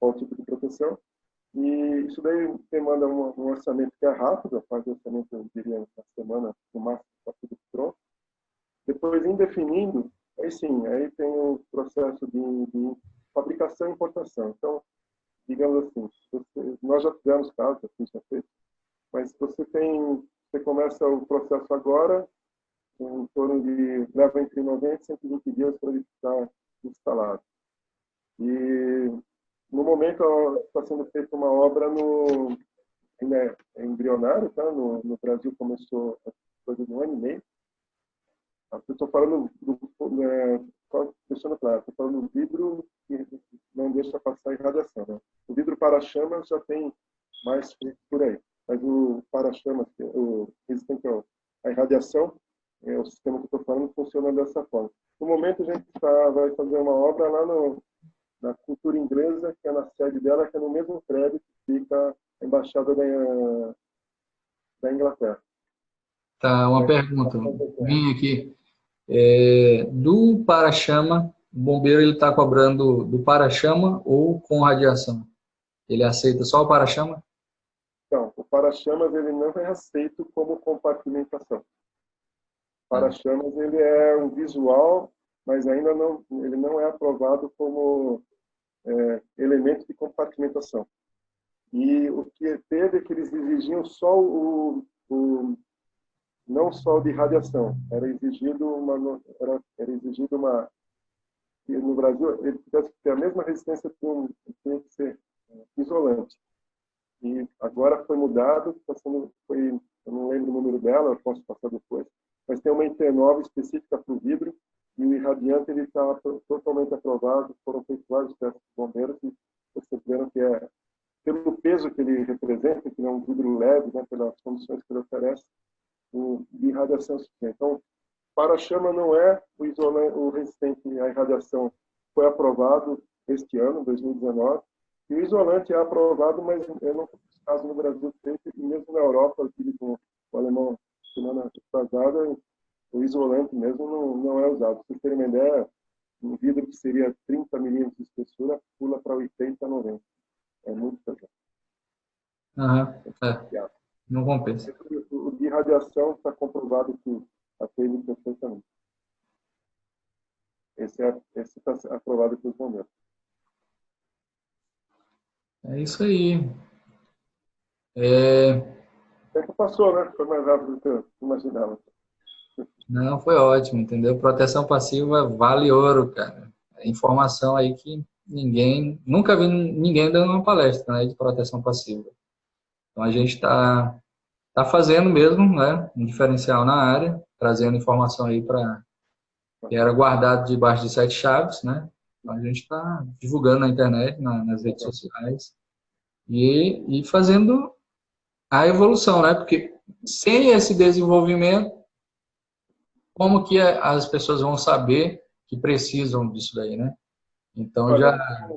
B: qual tipo de proteção. E isso daí demanda um orçamento que é rápido, faz o orçamento, eu diria, na semana, no máximo, está tudo pronto. Depois, em definindo, aí sim, aí tem o processo de fabricação e importação. Então, digamos assim, nós já tivemos casos, assim, já fez, mas você começa o processo agora, em torno de, leva entre 90 e 120 dias para ele estar instalado. E, no momento, está sendo feita uma obra embrionário, tá? No Brasil começou a coisa de 1 ano e meio. Eu estou falando só deixando claro, estou falando do vidro que não deixa passar irradiação, né? O vidro para-chamas já tem mais feito por aí, mas o para-chamas, o resistente à irradiação, o sistema que eu estou falando funciona dessa forma. No momento a gente vai fazer uma obra lá na cultura inglesa, que é na sede dela, que é no mesmo prédio que fica a embaixada da Inglaterra.
A: Tá, uma pergunta. Vim aqui. Do para-chama, o bombeiro ele está cobrando do para-chama ou com radiação? Ele aceita só o para-chama?
B: Então, o para-chamas ele não é aceito como compartimentação. O para-chamas ele é um visual, mas ainda ele não é aprovado como elemento de compartimentação. E o que teve é que eles exigiam só não só de radiação, era exigido uma que no Brasil ele tivesse que ter a mesma resistência tinha que ser isolante. E agora foi mudado, eu não lembro o número dela, eu posso passar depois, mas tem uma IT9 específica para o vidro e o irradiante ele está totalmente aprovado, foram feitos vários testes de bombeiros e perceberam que pelo peso que ele representa, que é um vidro leve, né, pelas condições que ele oferece, de irradiação suficiente. Então, para-chama não é o resistente à irradiação, foi aprovado este ano, 2019, e o isolante é aprovado, mas eu não fiz caso no Brasil feito, e mesmo na Europa, eu tive com o alemão semana passada, o isolante mesmo não é usado. Se vocês terem uma ideia, um vidro que seria 30 milímetros de espessura, pula para 80, 90. É muito pesado.
A: Não compensa.
B: O de radiação está comprovado que atende perfeitamente. Esse está aprovado pelos bombeiros.
A: É isso aí.
B: O tempo passou, né? Foi mais rápido do que eu imaginava.
A: Não, foi ótimo, entendeu? Proteção passiva vale ouro, cara. É informação aí que nunca vi ninguém dando uma palestra, né, de proteção passiva. Então a gente tá fazendo mesmo, né, um diferencial na área, trazendo informação aí para que era guardado debaixo de 7 chaves, né? Então a gente está divulgando na internet, nas redes sociais e fazendo a evolução, né? Porque sem esse desenvolvimento, como que as pessoas vão saber que precisam disso daí, né? Então
B: Olha,
A: a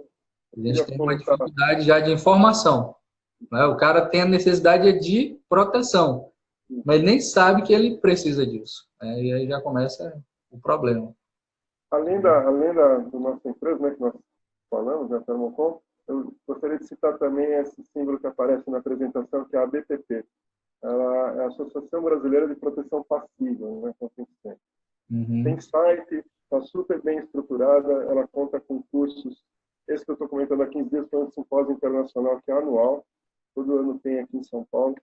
A: gente
B: queria
A: tem uma
B: colocar,
A: dificuldade já de informação, né? O cara tem a necessidade de proteção, mas nem sabe que ele precisa disso, né? E aí já começa o problema.
B: além da nossa empresa, né, que nós falamos, né, Termocom, eu gostaria de citar também esse símbolo que aparece na apresentação, que é a ABPP. Ela é a Associação Brasileira de Proteção Passiva, né, Tem site, está super bem estruturada, ela conta com cursos. Esse que eu estou comentando há 15 dias foi um simpósio internacional que é anual, todo ano tem aqui em São Paulo,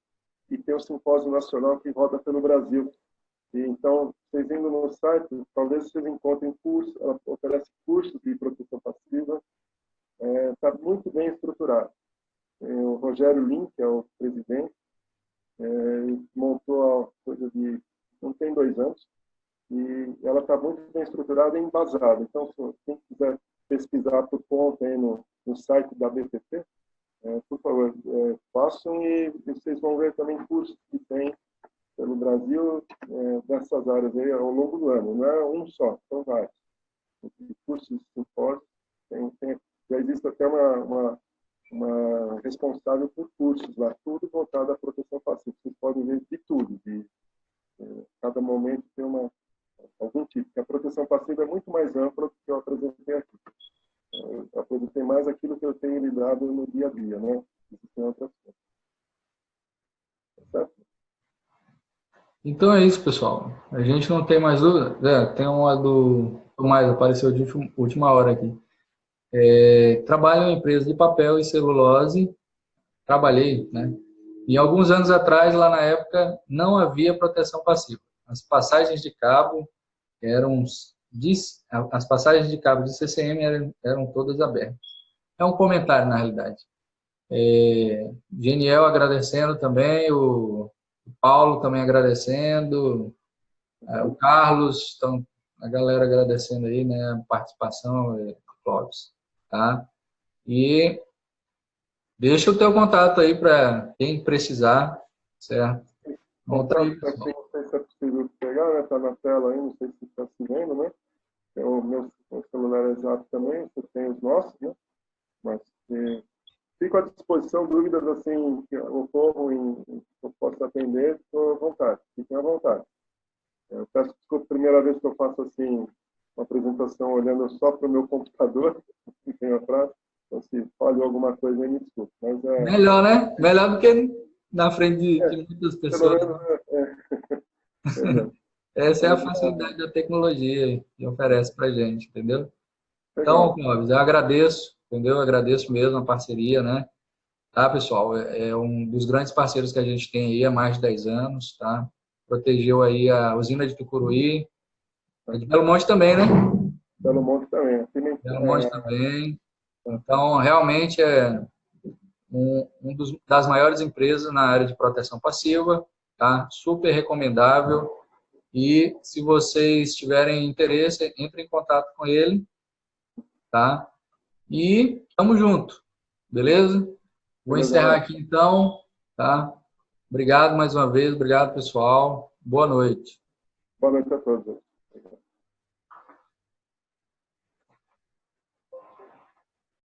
B: e tem um simpósio nacional que roda pelo Brasil. E, então, vocês indo no site, talvez vocês encontrem cursos, ela oferece cursos de proteção passiva, está muito bem estruturado. O Rogério Lin, que é o presidente, montou a coisa de, não tem 2 anos, e ela está muito bem estruturada e embasada. Então, se quem quiser pesquisar por conta aí no site da BPP, por favor, façam e vocês vão ver também cursos que tem pelo Brasil dessas áreas aí ao longo do ano. Não é um só, são vários. Cursos de simpósios, já existe até uma responsável por cursos lá, tudo voltado à proteção passiva. Vocês podem ver de tudo, cada momento tem algum tipo. A proteção passiva é muito mais ampla do que eu apresentei aqui. Eu apresentei mais aquilo que eu tenho lidado no dia a dia, né? Existem outras coisas. Certo?
A: Então é isso, pessoal. A gente não tem mais dúvida. Tem uma do mais, apareceu de última hora aqui. Trabalho em empresa de papel e celulose. Trabalhei, né? E alguns anos atrás, lá na época, não havia proteção passiva. As passagens de cabo as passagens de cabo de CCM eram todas abertas. É um comentário, na realidade. Geniel agradecendo também, o Paulo também agradecendo, o Carlos, então, a galera agradecendo aí, né, a participação, Clóvis, tá? E deixa o teu contato aí para quem precisar, certo? Monta aí,
B: Contato aqui, não sei se é possível pegar, né? Está na tela aí, não sei se está se vendo, né? Tem o meu celular exato também, você tem os nossos, né? Mas fico à disposição, dúvidas assim que ocorram que eu possa atender, estou à vontade, fiquem à vontade. Eu peço desculpa, primeira vez que eu faço assim uma apresentação olhando só para o meu computador, que tem atrás, então se falhou alguma coisa aí, me desculpe. Mas,
A: melhor, né? Melhor do que na frente de muitas pessoas.
B: Pelo menos,
A: Essa é a facilidade da tecnologia que oferece para a gente, entendeu? Então,
B: legal.
A: Clóvis, eu agradeço, entendeu? Eu agradeço mesmo a parceria, né? Tá, pessoal? É um dos grandes parceiros que a gente tem aí há mais de 10 anos, tá? Protegeu aí a usina de Tucuruí, a de Belo Monte também, né?
B: Belo Monte também.
A: Belo Monte também. Então, realmente é das maiores empresas na área de proteção passiva, tá? Super recomendável. E se vocês tiverem interesse, entre em contato com ele, tá? E tamo junto, beleza? Vou encerrar aqui então, tá? Obrigado mais uma vez, obrigado pessoal, boa noite.
B: Boa noite a todos.